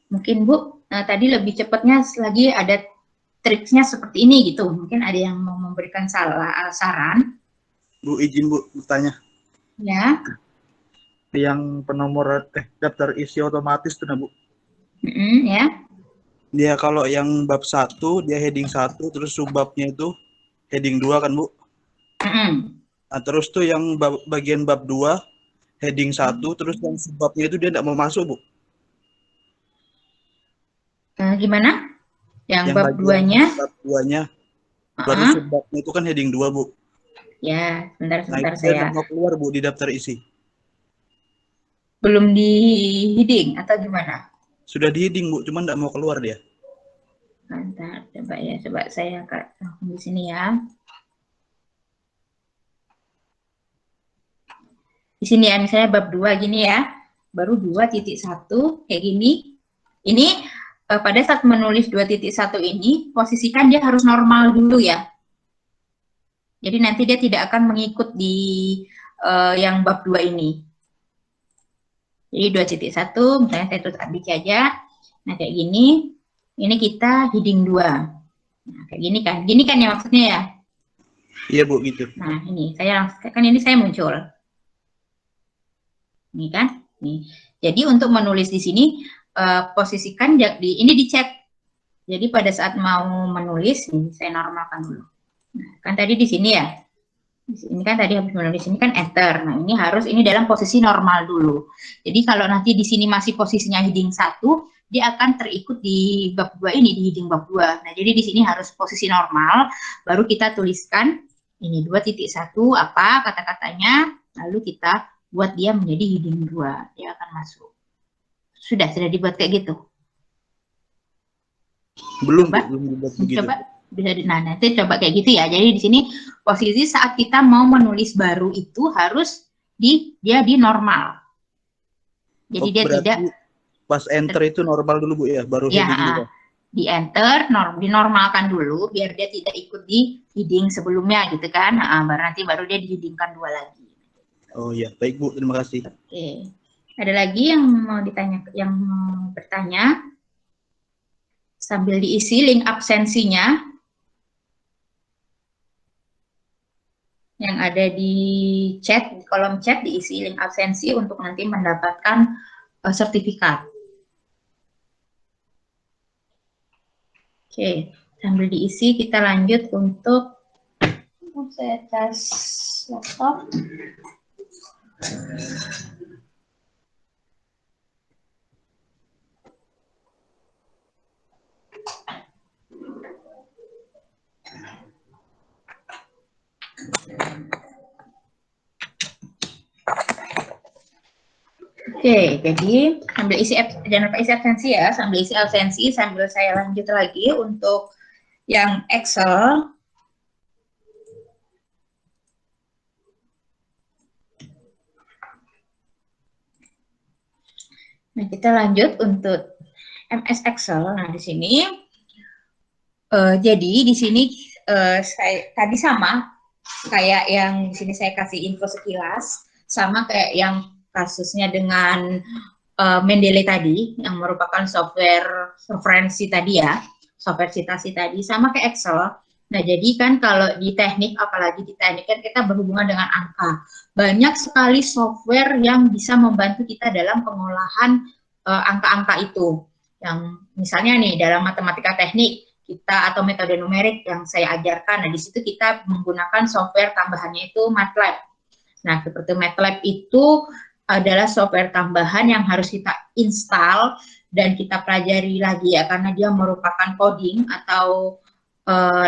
mungkin Bu, tadi lebih cepatnya lagi ada triksnya seperti ini gitu. Mungkin ada yang mau memberikan saran. Bu, izin Bu bertanya. Ya. Yang penomor daftar isi otomatis tuh, Bu. Ya. Dia kalau yang bab 1 dia heading 1, terus subbabnya itu heading 2 kan Bu? Nah, terus tuh yang bagian bab 2 heading 1, terus yang subbabnya itu dia tidak mau masuk Bu. Gimana? Yang bab 2-nya? Bab 2-nya. Baru subbabnya itu kan heading 2 Bu. Ya, sebentar Nah, itu saya. dia tidak mau keluar Bu di daftar isi. Belum di heading atau gimana? Sudah di heading Bu, cuman tidak mau keluar dia. Bentar, coba saya di sini ya. Di sini ya, misalnya bab 2 gini ya. Baru 2.1 kayak gini. Ini pada saat menulis 2.1 ini, posisikan dia harus normal dulu ya. Jadi nanti dia tidak akan mengikut di yang bab 2 ini. Jadi 2.1, misalnya saya tulis ABC aja. Nah, kayak gini. Ini kita heading 2. Nah, kayak gini kan. Gini kan ya maksudnya ya? Iya Bu, gitu. Nah, ini saya muncul. Ini kan? Nih. Jadi untuk menulis di sini posisikan ini dicek. Jadi pada saat mau menulis, ini saya normalkan dulu. Nah, kan tadi di sini ya. Ini kan tadi habis menulis ini kan enter. Nah, ini dalam posisi normal dulu. Jadi kalau nanti di sini masih posisinya heading 1, dia akan terikut di bab 2 ini, di heading bab 2. Nah, jadi di sini harus posisi normal, baru kita tuliskan ini 2.1 apa kata-katanya, lalu kita buat dia menjadi heading 2. Dia akan masuk. Sudah dibuat kayak gitu? Belum, coba, belum dibuat begitu. Coba bisa nanti coba kayak gitu ya. Jadi di sini posisi saat kita mau menulis baru itu harus dia di normal. Jadi dia tidak pas enter itu normal dulu Bu ya, baru ya, heading 2. Di enter, dinormalkan dulu biar dia tidak ikut di heading sebelumnya gitu kan. Baru dia dihidingkan 2 lagi. Oh iya, baik Bu, terima kasih. Oke. Ada lagi yang mau ditanya, yang mau bertanya? Sambil diisi link absensinya yang ada di chat, di kolom chat diisi link absensi untuk nanti mendapatkan sertifikat. Oke, sambil diisi kita lanjut untuk saya tes laptop. Oke, jadi sambil isi, jangan lupa isi absensi ya, sambil isi absensi, sambil saya lanjut lagi untuk yang Excel. Nah, kita lanjut untuk MS Excel. Nah, di sini, jadi di sini saya tadi sama kayak yang di sini saya kasih info sekilas, sama kayak yang kasusnya dengan Mendeley tadi, yang merupakan software referensi tadi ya, software citasi tadi, sama kayak Excel. Nah, jadi kan kalau di teknik, apalagi di teknik kan kita berhubungan dengan angka. Banyak sekali software yang bisa membantu kita dalam pengolahan angka-angka itu. Yang misalnya nih, dalam matematika teknik, kita atau metode numerik yang saya ajarkan, nah di situ kita menggunakan software tambahannya itu MATLAB. Nah, seperti MATLAB itu adalah software tambahan yang harus kita install dan kita pelajari lagi ya, karena dia merupakan coding atau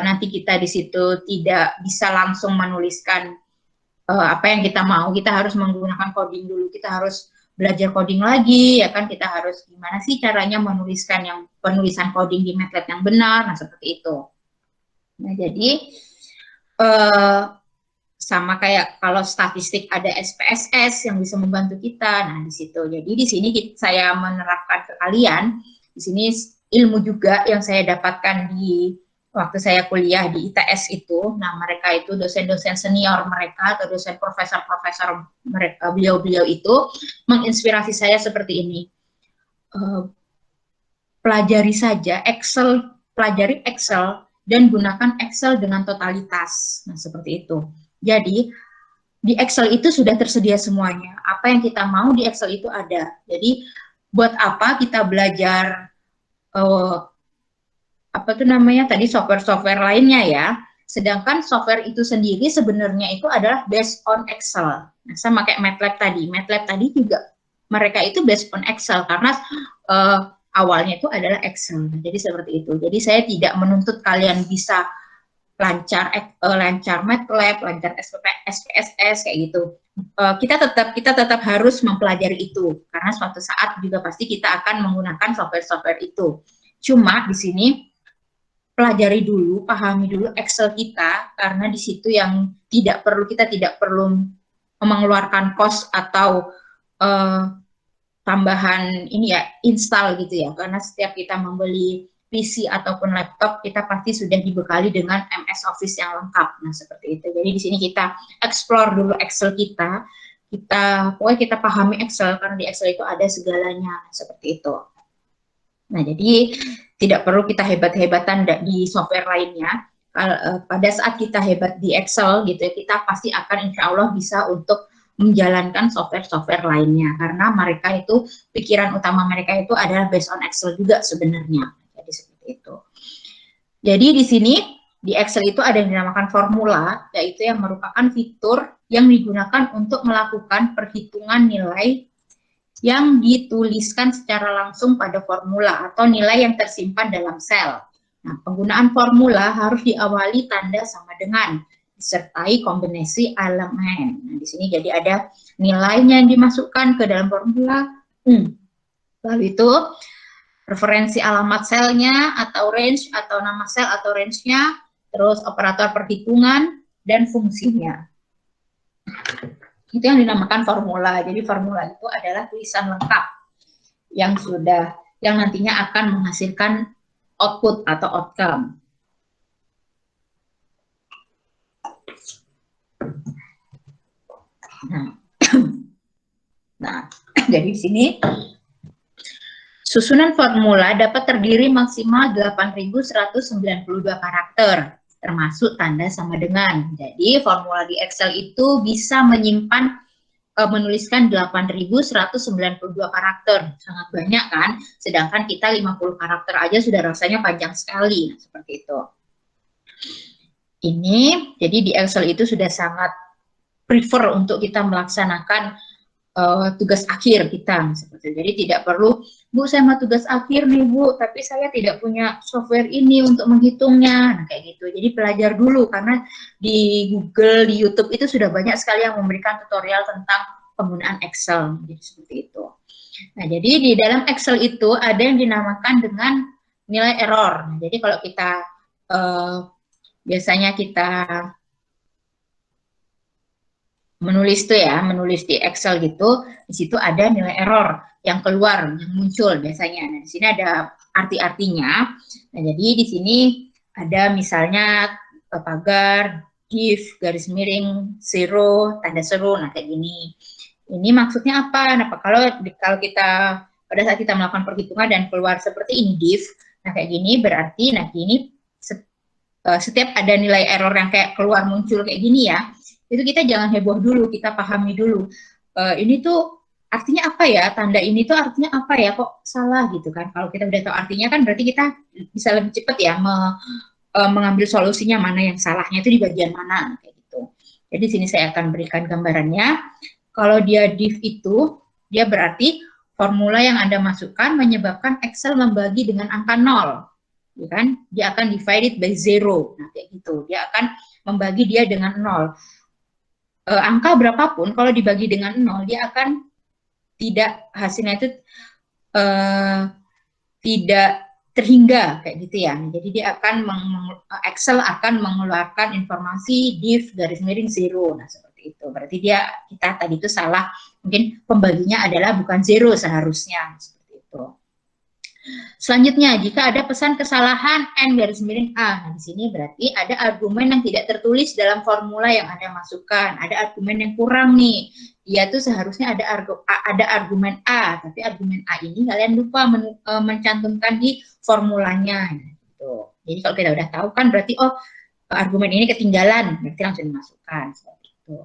nanti kita di situ tidak bisa langsung menuliskan apa yang kita mau, kita harus menggunakan coding dulu, kita harus belajar coding lagi ya kan, kita harus gimana sih caranya menuliskan yang penulisan coding di MATLAB yang benar, nah seperti itu. Nah jadi sama kayak kalau statistik ada SPSS yang bisa membantu kita, nah di situ. Jadi di sini saya menerapkan ke kalian, di sini ilmu juga yang saya dapatkan di waktu saya kuliah di ITS itu. Nah mereka itu dosen-dosen senior mereka atau dosen profesor-profesor mereka, beliau-beliau itu menginspirasi saya seperti ini. Pelajari saja Excel, pelajari Excel dan gunakan Excel dengan totalitas. Nah seperti itu. Jadi di Excel itu sudah tersedia semuanya. Apa yang kita mau di Excel itu ada. Jadi buat apa kita belajar apa itu namanya tadi software-software lainnya ya. Sedangkan software itu sendiri sebenarnya itu adalah based on Excel. Nah, sama kayak MATLAB tadi. MATLAB tadi juga mereka itu based on Excel karena awalnya itu adalah Excel. Jadi seperti itu. Jadi saya tidak menuntut kalian bisa lancar MATLAB, lancar SPSS kayak gitu. Kita tetap harus mempelajari itu karena suatu saat juga pasti kita akan menggunakan software-software itu. Cuma di sini pelajari dulu, pahami dulu Excel kita karena di situ yang kita tidak perlu mengeluarkan cost atau tambahan ini ya, install gitu ya, karena setiap kita membeli PC ataupun laptop kita pasti sudah dibekali dengan MS Office yang lengkap. Nah seperti itu. Jadi di sini kita explore dulu Excel kita pokoknya kita pahami Excel karena di Excel itu ada segalanya seperti itu. Nah jadi tidak perlu kita hebat-hebatan di software lainnya. Pada saat kita hebat di Excel gitu ya, kita pasti akan insya Allah bisa untuk menjalankan software-software lainnya karena mereka itu pikiran utama mereka itu adalah based on Excel juga sebenarnya. Jadi seperti itu. Jadi di sini di Excel itu ada yang dinamakan formula, yaitu yang merupakan fitur yang digunakan untuk melakukan perhitungan nilai yang dituliskan secara langsung pada formula atau nilai yang tersimpan dalam sel. Nah, penggunaan formula harus diawali tanda sama dengan disertai kombinasi elemen. Nah, di sini jadi ada nilainya yang dimasukkan ke dalam formula. Lalu itu referensi alamat selnya atau range atau nama sel atau range-nya, terus operator perhitungan dan fungsinya. Itu yang dinamakan formula. Jadi formula itu adalah tulisan lengkap yang nantinya akan menghasilkan output atau outcome. Nah, jadi di sini susunan formula dapat terdiri maksimal 8.192 karakter. Termasuk tanda sama dengan. Jadi formula di Excel itu bisa menyimpan menuliskan 8.192 karakter. Sangat banyak kan? Sedangkan kita 50 karakter aja sudah rasanya panjang sekali. Nah, seperti itu. Ini jadi di Excel itu sudah sangat prefer untuk kita melaksanakan tugas akhir kita seperti itu. Jadi tidak perlu, Bu saya mau tugas akhir nih Bu, tapi saya tidak punya software ini untuk menghitungnya. Nah kayak gitu. Jadi belajar dulu karena di Google, di YouTube itu sudah banyak sekali yang memberikan tutorial tentang penggunaan Excel. Jadi seperti itu. Nah jadi di dalam Excel itu ada yang dinamakan dengan nilai error. Nah, jadi kalau kita biasanya kita menulis di Excel gitu, di situ ada nilai error yang keluar, yang muncul biasanya. Nah, di sini ada arti-artinya. Nah, jadi di sini ada misalnya pagar, div, garis miring, zero, tanda seru, nah kayak gini. Ini maksudnya apa? Nah, kalau kita pada saat kita melakukan perhitungan dan keluar seperti ini div, nah kayak gini berarti, nah gini setiap ada nilai error yang kayak keluar muncul kayak gini ya, itu kita jangan heboh dulu, kita pahami dulu. Ini tuh artinya apa ya? Tanda ini tuh artinya apa ya? Kok salah gitu kan? Kalau kita udah tahu artinya kan berarti kita bisa lebih cepat ya mengambil solusinya, mana yang salahnya itu di bagian mana kayak gitu. Jadi sini saya akan berikan gambarannya. Kalau dia div itu, dia berarti formula yang Anda masukkan menyebabkan Excel membagi dengan angka 0. Ya kan? Dia akan divided by 0. Nah, kayak gitu. Dia akan membagi dia dengan 0. Angka berapapun kalau dibagi dengan 0, dia akan tidak, hasilnya itu tidak terhingga kayak gitu ya. Jadi dia akan Excel akan mengeluarkan informasi div garis miring 0. Nah, seperti itu. Berarti kita tadi itu salah. Mungkin pembaginya adalah bukan 0 seharusnya, seperti itu. Selanjutnya, jika ada pesan kesalahan N garis miring A. Nah, di sini berarti ada argumen yang tidak tertulis dalam formula yang Anda masukkan. Ada argumen yang kurang nih. Dia tuh seharusnya ada argumen A, tapi argumen A ini kalian lupa mencantumkan di formulanya. Gitu. Jadi kalau kita udah tahu kan berarti argumen ini ketinggalan, berarti langsung dimasukkan. Seperti itu.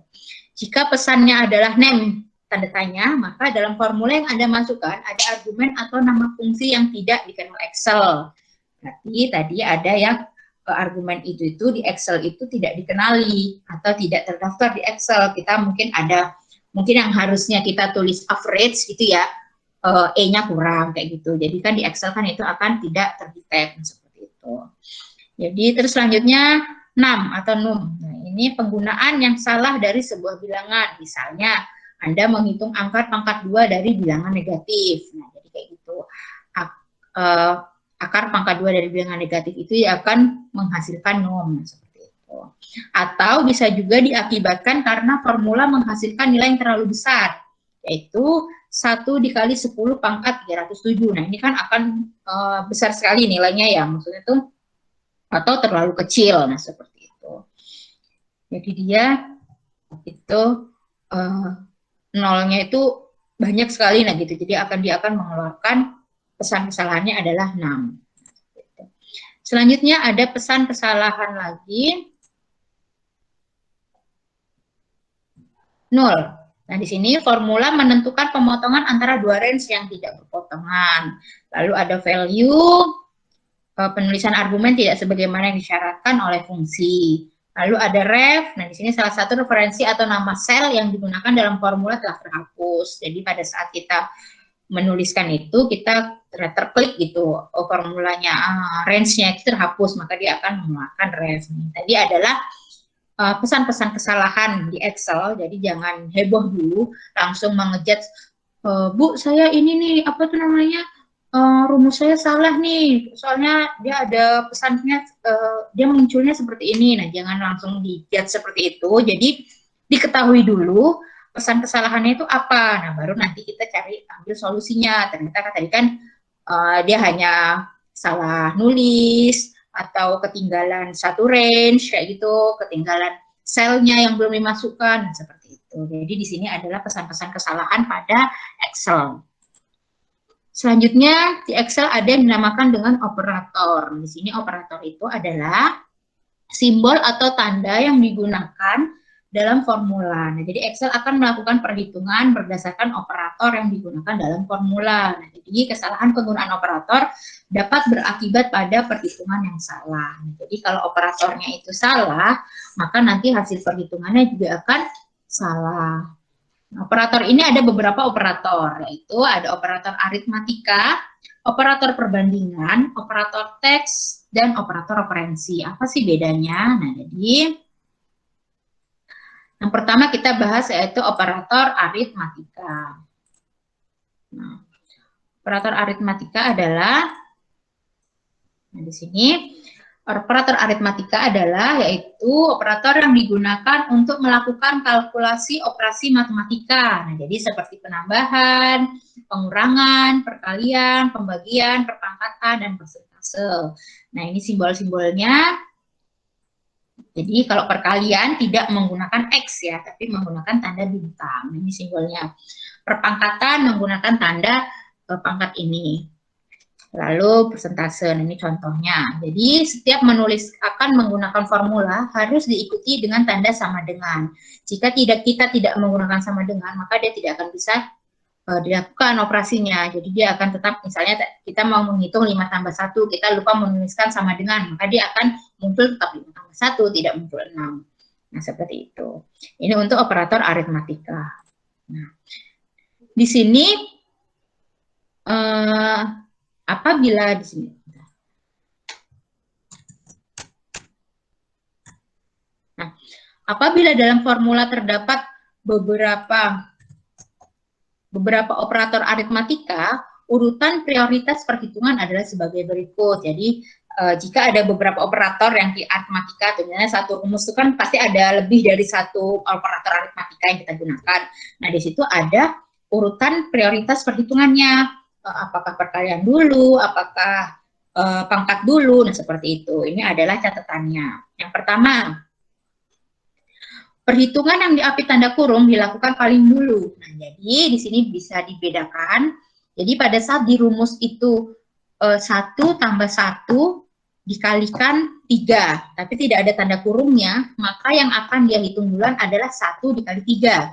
Jika pesannya adalah name tanda tanya, maka dalam formula yang Anda masukkan ada argumen atau nama fungsi yang tidak dikenal Excel. Berarti tadi ada yang argumen itu di Excel itu tidak dikenali atau tidak terdaftar di Excel. Kita mungkin yang harusnya kita tulis average gitu ya, E-nya kurang kayak gitu. Jadi kan di Excel kan itu akan tidak terdetect seperti itu. Jadi terus selanjutnya num atau num. Nah, ini penggunaan yang salah dari sebuah bilangan. Misalnya Anda menghitung angka pangkat 2 dari bilangan negatif. Nah, jadi kayak gitu. Akar pangkat 2 dari bilangan negatif itu akan menghasilkan num, seperti itu. Atau bisa juga diakibatkan karena formula menghasilkan nilai yang terlalu besar, yaitu 1 dikali 10 pangkat 307. Nah, ini kan akan besar sekali nilainya ya, maksudnya itu, atau terlalu kecil. Nah, seperti itu. Jadi dia itu nolnya itu banyak sekali, nah gitu. Jadi dia akan mengeluarkan pesan kesalahannya adalah 6. Selanjutnya ada pesan kesalahan lagi 0. Nah, di sini formula menentukan pemotongan antara dua range yang tidak berpotongan. Lalu ada value, penulisan argumen tidak sebagaimana yang disyaratkan oleh fungsi. Lalu ada ref, nah di sini salah satu referensi atau nama sel yang digunakan dalam formula telah terhapus. Jadi pada saat kita menuliskan itu, kita terklik gitu, formulanya, range-nya itu terhapus, maka dia akan mengeluarkan ref. Tadi adalah pesan-pesan kesalahan di Excel, jadi jangan heboh dulu, langsung mengejat, Bu, saya ini nih, apa tuh namanya, rumus saya salah nih, soalnya dia ada pesannya, dia munculnya seperti ini. Nah, jangan langsung dijudge seperti itu. Jadi diketahui dulu pesan kesalahannya itu apa. Nah, baru nanti kita ambil solusinya. Ternyata tadi kan dia hanya salah nulis atau ketinggalan satu range kayak gitu, ketinggalan selnya yang belum dimasukkan, nah, seperti itu. Jadi di sini adalah pesan-pesan kesalahan pada Excel. Selanjutnya di Excel ada yang dinamakan dengan operator. Di sini operator itu adalah simbol atau tanda yang digunakan dalam formula. Nah, jadi Excel akan melakukan perhitungan berdasarkan operator yang digunakan dalam formula. Nah, jadi kesalahan penggunaan operator dapat berakibat pada perhitungan yang salah. Nah, jadi kalau operatornya itu salah, maka nanti hasil perhitungannya juga akan salah. Operator ini ada beberapa operator, yaitu ada operator aritmatika, operator perbandingan, operator teks, dan operator operansi. Apa sih bedanya? Nah, jadi yang pertama kita bahas yaitu operator aritmatika. Nah, operator aritmatika adalah, nah di sini operator aritmatika adalah yaitu operator yang digunakan untuk melakukan kalkulasi operasi matematika. Nah, jadi seperti penambahan, pengurangan, perkalian, pembagian, perpangkatan, dan persentase. Nah, ini simbol-simbolnya. Jadi kalau perkalian tidak menggunakan X ya, tapi menggunakan tanda bintang. Ini simbolnya. Perpangkatan menggunakan tanda pangkat ini. Lalu persentase, ini contohnya. Jadi setiap menulis akan menggunakan formula harus diikuti dengan tanda sama dengan. Jika kita tidak menggunakan sama dengan, maka dia tidak akan bisa dilakukan operasinya. Jadi dia akan tetap, misalnya kita mau menghitung 5 tambah 1, kita lupa menuliskan sama dengan, maka dia akan muncul tetap 5 tambah 1, tidak muncul 6. Nah, seperti itu. Ini untuk operator aritmatika. Nah, di sini apabila di sini, nah, apabila dalam formula terdapat beberapa operator aritmatika, urutan prioritas perhitungan adalah sebagai berikut. Jadi jika ada beberapa operator yang di aritmatika, misalnya satu rumus itu kan pasti ada lebih dari satu operator aritmatika yang kita gunakan. Nah, di situ ada urutan prioritas perhitungannya, apakah perkalian dulu, apakah pangkat dulu, nah seperti itu. Ini adalah catatannya. Yang pertama, perhitungan yang diapit tanda kurung dilakukan paling dulu. Nah, jadi di sini bisa dibedakan. Jadi pada saat di rumus itu 1 tambah 1 dikalikan 3, tapi tidak ada tanda kurungnya, maka yang akan dia hitung duluan adalah 1 dikali 3,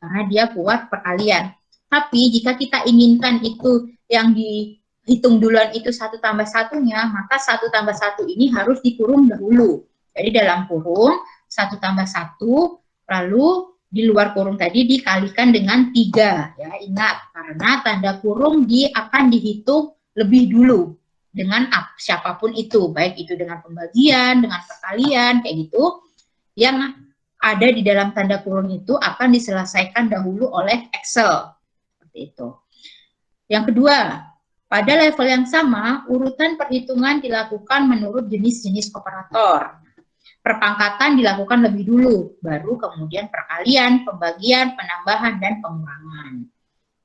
karena dia kuat perkalian. Tapi jika kita inginkan itu yang dihitung duluan itu 1 tambah 1-nya, maka 1 tambah 1 ini harus dikurung dahulu. Jadi dalam kurung 1 tambah 1, lalu di luar kurung tadi dikalikan dengan 3. Ya, ingat, karena tanda kurung akan dihitung lebih dulu dengan siapapun itu, baik itu dengan pembagian, dengan perkalian, kayak gitu. Yang ada di dalam tanda kurung itu akan diselesaikan dahulu oleh Excel. Seperti itu. Yang kedua, pada level yang sama, urutan perhitungan dilakukan menurut jenis-jenis operator. Perpangkatan dilakukan lebih dulu, baru kemudian perkalian, pembagian, penambahan, dan pengurangan.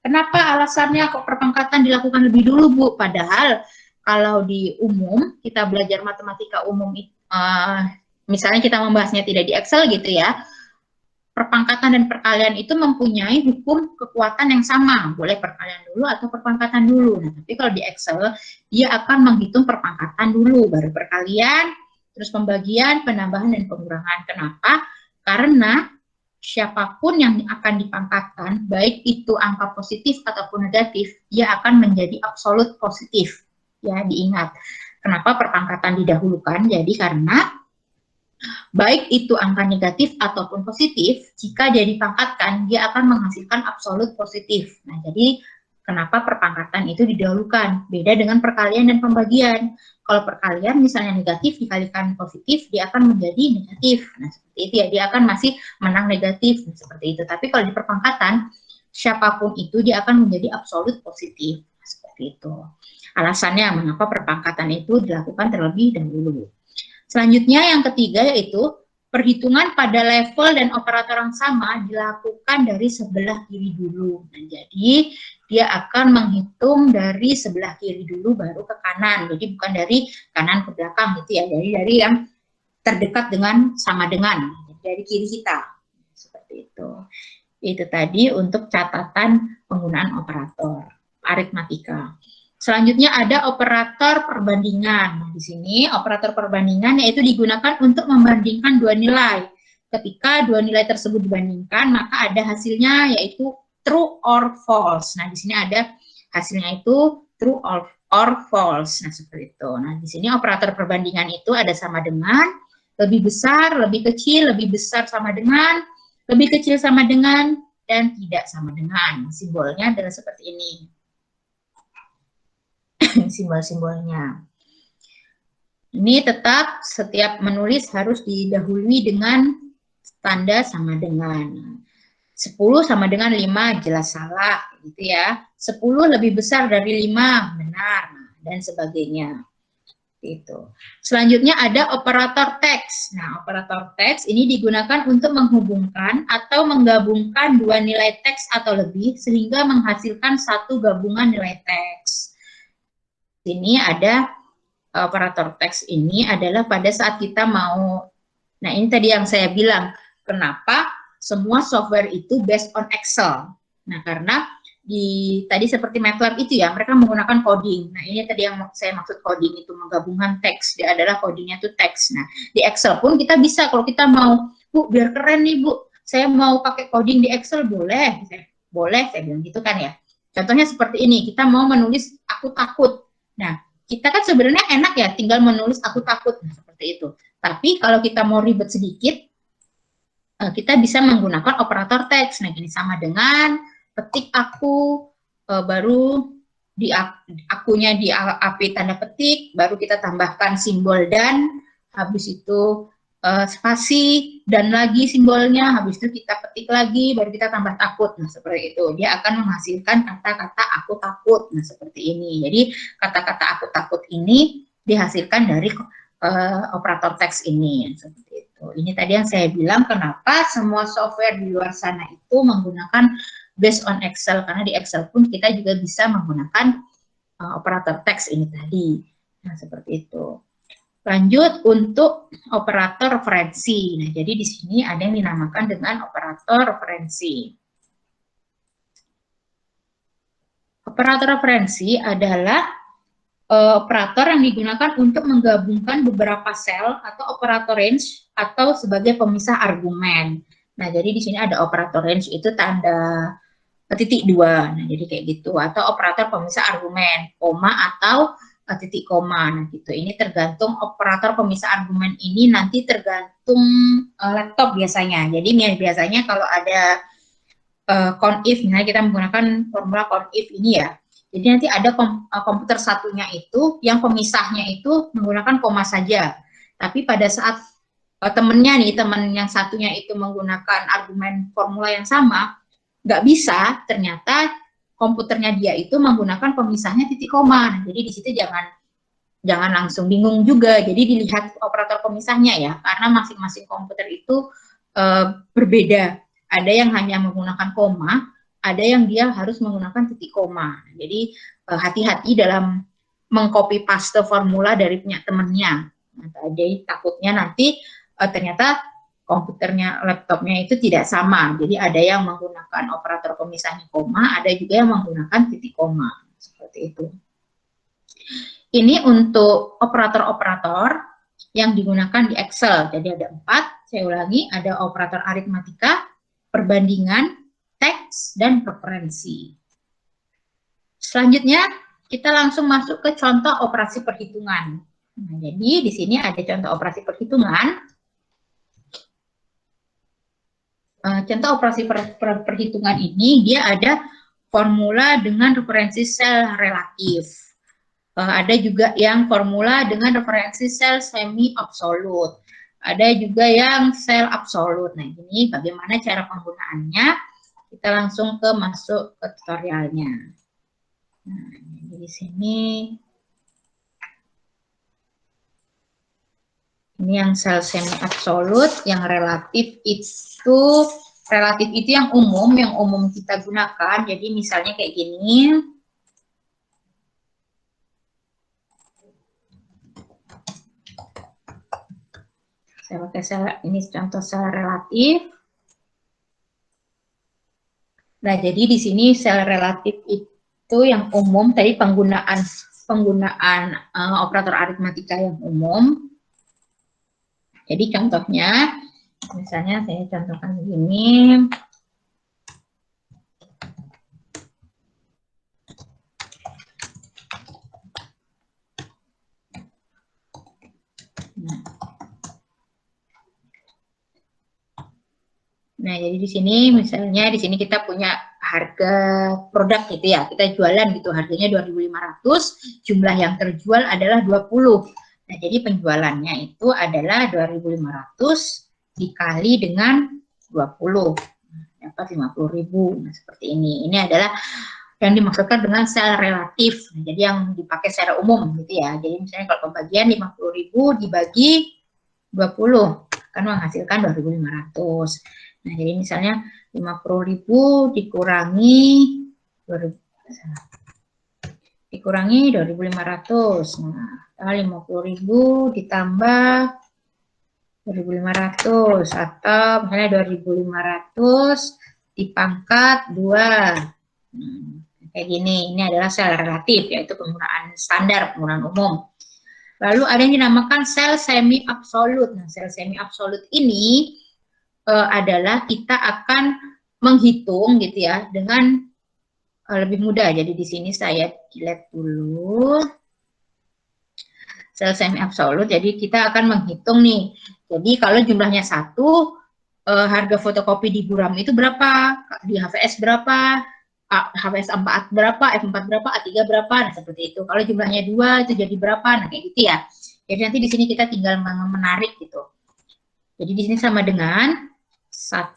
Kenapa alasannya kok perpangkatan dilakukan lebih dulu, Bu? Padahal kalau di umum, kita belajar matematika umum, misalnya kita membahasnya tidak di Excel gitu ya, perpangkatan dan perkalian itu mempunyai hukum kekuatan yang sama, boleh perkalian dulu atau perpangkatan dulu. Nah, tapi kalau di Excel, dia akan menghitung perpangkatan dulu, baru perkalian, terus pembagian, penambahan, dan pengurangan. Kenapa? Karena siapapun yang akan dipangkatkan, baik itu angka positif ataupun negatif, dia akan menjadi absolut positif. Ya, diingat. Kenapa perpangkatan didahulukan? Jadi karena baik itu angka negatif ataupun positif, jika dia dipangkatkan, dia akan menghasilkan absolut positif. Nah, jadi kenapa perpangkatan itu didahulukan? Beda dengan perkalian dan pembagian. Kalau perkalian misalnya negatif dikalikan positif, dia akan menjadi negatif. Nah, seperti itu ya, dia akan masih menang negatif. Nah, seperti itu. Tapi kalau di perpangkatan, siapapun itu dia akan menjadi absolut positif. Nah, seperti itu. Alasannya mengapa perpangkatan itu dilakukan terlebih dahulu. Selanjutnya yang ketiga yaitu perhitungan pada level dan operator yang sama dilakukan dari sebelah kiri dulu. Nah, jadi dia akan menghitung dari sebelah kiri dulu baru ke kanan. Jadi bukan dari kanan ke belakang gitu ya. Jadi dari yang terdekat dengan sama dengan, dari kiri kita. Seperti itu. Itu tadi untuk catatan penggunaan operator aritmatika. Selanjutnya ada operator perbandingan. Nah, di sini operator perbandingan yaitu digunakan untuk membandingkan dua nilai. Ketika dua nilai tersebut dibandingkan, maka ada hasilnya yaitu true or false. Nah, di sini ada hasilnya itu true or false. Nah, seperti itu. Nah, di sini operator perbandingan itu ada sama dengan, lebih besar, lebih kecil, lebih besar sama dengan, lebih kecil sama dengan, dan tidak sama dengan. Simbolnya adalah seperti ini. Simbol-simbolnya. Ini tetap setiap menulis harus didahului dengan tanda sama dengan. 10 sama dengan 5 jelas salah gitu ya. 10 lebih besar dari 5 benar, dan sebagainya. Itu. Selanjutnya ada operator teks. Nah, operator teks ini digunakan untuk menghubungkan atau menggabungkan dua nilai teks atau lebih sehingga menghasilkan satu gabungan nilai teks. Ini ada operator teks ini adalah pada saat kita mau, nah ini tadi yang saya bilang, kenapa semua software itu based on Excel. Nah, karena tadi seperti MATLAB itu ya, mereka menggunakan coding. Nah, ini tadi yang saya maksud coding itu, menggabungkan teks. Dia adalah codingnya itu teks. Nah, di Excel pun kita bisa, kalau kita mau, Bu, biar keren nih, Bu, saya mau pakai coding di Excel, boleh. Boleh, saya bilang gitu kan ya. Contohnya seperti ini, kita mau menulis aku takut. Nah, kita kan sebenarnya enak ya, tinggal menulis aku takut. Nah, seperti itu. Tapi kalau kita mau ribet sedikit, kita bisa menggunakan operator teks. Nah, ini sama dengan ketik aku baru akunya di AP tanda petik, baru kita tambahkan simbol dan, habis itu spasi, dan lagi simbolnya, habis itu kita petik lagi, baru kita tambah takut. Nah, seperti itu. Dia akan menghasilkan kata-kata aku takut. Nah, seperti ini. Jadi, kata-kata aku takut ini dihasilkan dari operator teks ini. Seperti itu. Ini tadi yang saya bilang, kenapa semua software di luar sana itu menggunakan based on Excel, karena di Excel pun kita juga bisa menggunakan operator teks ini tadi. Nah, seperti itu. Lanjut untuk operator referensi. Nah, jadi di sini ada yang dinamakan dengan operator referensi. Operator referensi adalah operator yang digunakan untuk menggabungkan beberapa sel atau operator range atau sebagai pemisah argumen. Nah, jadi di sini ada operator range itu tanda titik 2. Nah, jadi kayak gitu. Atau operator pemisah argumen, koma atau titik koma. Nah, gitu. Ini tergantung operator pemisah argumen ini nanti tergantung laptop biasanya. Jadi biasanya kalau ada conif, misalnya kita menggunakan formula conif ini ya. Jadi nanti ada komputer satunya itu yang pemisahnya itu menggunakan koma saja. Tapi pada saat temennya nih, teman yang satunya itu menggunakan argumen formula yang sama, nggak bisa, ternyata komputernya dia itu menggunakan pemisahnya titik koma. Nah, jadi di situ jangan langsung bingung juga. Jadi dilihat operator pemisahnya ya, karena masing-masing komputer itu berbeda. Ada yang hanya menggunakan koma, ada yang dia harus menggunakan titik koma. Jadi hati-hati dalam mengcopy paste formula dari punya temannya. Nah, jadi takutnya nanti ternyata komputernya, laptopnya itu tidak sama. Jadi ada yang menggunakan operator pemisahnya koma, ada juga yang menggunakan titik koma. Seperti itu. Ini untuk operator-operator yang digunakan di Excel. Jadi ada 4, saya ulangi, ada operator aritmatika, perbandingan, teks, dan referensi. Selanjutnya, kita langsung masuk ke contoh operasi perhitungan. Nah, jadi di sini ada contoh operasi perhitungan. Contoh operasi perhitungan ini dia ada formula dengan referensi sel relatif. Ada juga yang formula dengan referensi sel semi absolut. Ada juga yang sel absolut. Nah, ini bagaimana cara penggunaannya? Kita langsung masuk ke tutorialnya. Nah, di sini ini yang sel semi absolut, yang relatif itu yang umum kita gunakan. Jadi misalnya kayak gini. Saya pakai sel, ini contoh sel relatif. Nah, jadi di sini sel relatif itu yang umum, tadi penggunaan operator aritmatika yang umum. Jadi contohnya, misalnya saya contohkan begini. Nah, jadi di sini misalnya di sini kita punya harga produk gitu ya. Kita jualan gitu, harganya 2.500, jumlah yang terjual adalah 20. Nah, jadi penjualannya itu adalah 2.500 dikali dengan 20. Dapat 50.000. Nah, seperti ini. Ini adalah yang dimaksudkan dengan sel relatif. Nah, jadi yang dipakai secara umum gitu ya. Jadi misalnya kalau pembagian 50.000 dibagi 20 akan menghasilkan 2.500. Nah, jadi misalnya 50.000 dikurangi 2.500. Nah, 50.000 ditambah 2.500 atau misalnya 2.500 dipangkat 2. Kayak gini. Ini adalah sel relatif, yaitu penggunaan standar, penggunaan umum. Lalu ada yang dinamakan sel semi absolut. Nah, sel semi absolut ini adalah kita akan menghitung gitu ya dengan lebih mudah. Jadi di sini saya delete dulu sel semi absolut. Jadi kita akan menghitung nih. Jadi kalau jumlahnya 1, harga fotokopi di Buram itu berapa, di HVS berapa, HPS 4 berapa, F4 berapa, A3 berapa, nah seperti itu. Kalau jumlahnya 2 itu jadi berapa, nah kayak gitu ya. Jadi nanti di sini kita tinggal menarik gitu. Jadi di sini sama dengan 1,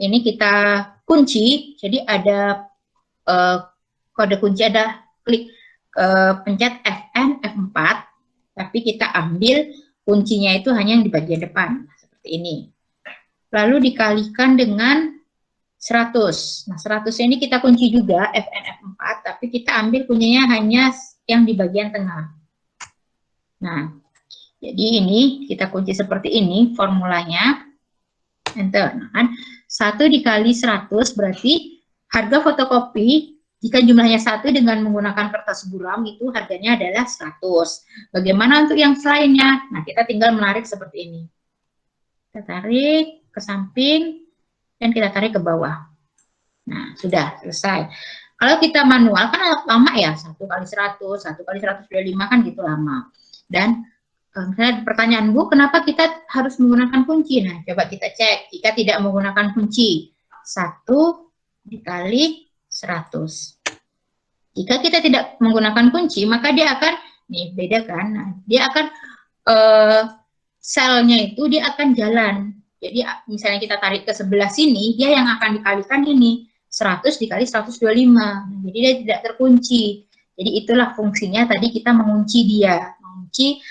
ini kita kunci, jadi ada kode kunci, ada klik pencet Fn, F4, tapi kita ambil kuncinya itu hanya yang di bagian depan, seperti ini. Lalu dikalikan dengan 100. Nah, 100 ini kita kunci juga Fn, F4, tapi kita ambil kuncinya hanya yang di bagian tengah. Nah, jadi ini kita kunci seperti ini formulanya. Enter. Nah, kan 1 dikali 100 berarti harga fotokopi jika jumlahnya 1 dengan menggunakan kertas buram itu harganya adalah 100. Bagaimana untuk yang selainnya? Nah, kita tinggal menarik seperti ini. Kita tarik ke samping dan kita tarik ke bawah. Nah, sudah selesai. Kalau kita manual kan lama ya, 1 kali 100, 1 kali 125 kan gitu lama. Dan misalnya pertanyaan Bu, kenapa kita harus menggunakan kunci? Nah, coba kita cek. Jika tidak menggunakan kunci, 1 dikali 100. Jika kita tidak menggunakan kunci, maka dia akan, nih beda kan, nah, dia akan, selnya itu dia akan jalan. Jadi misalnya kita tarik ke sebelah sini, dia yang akan dikalikan ini, 100 dikali 125. Jadi dia tidak terkunci. Jadi itulah fungsinya tadi kita mengunci dia, mengunci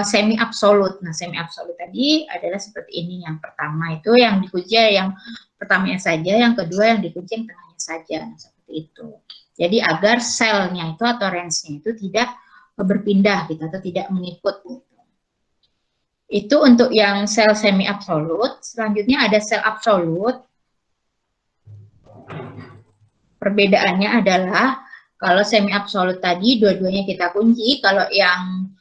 semi absolut. Nah, semi absolut tadi adalah seperti ini. Yang pertama itu yang dikunci yang pertamanya saja, yang kedua yang dikunci yang tengahnya saja. Nah, seperti itu. Jadi agar selnya itu atau range-nya itu tidak berpindah gitu atau tidak mengikut. Itu untuk yang sel semi absolut. Selanjutnya ada sel absolut. Perbedaannya adalah kalau semi absolut tadi dua-duanya kita kunci, kalau yang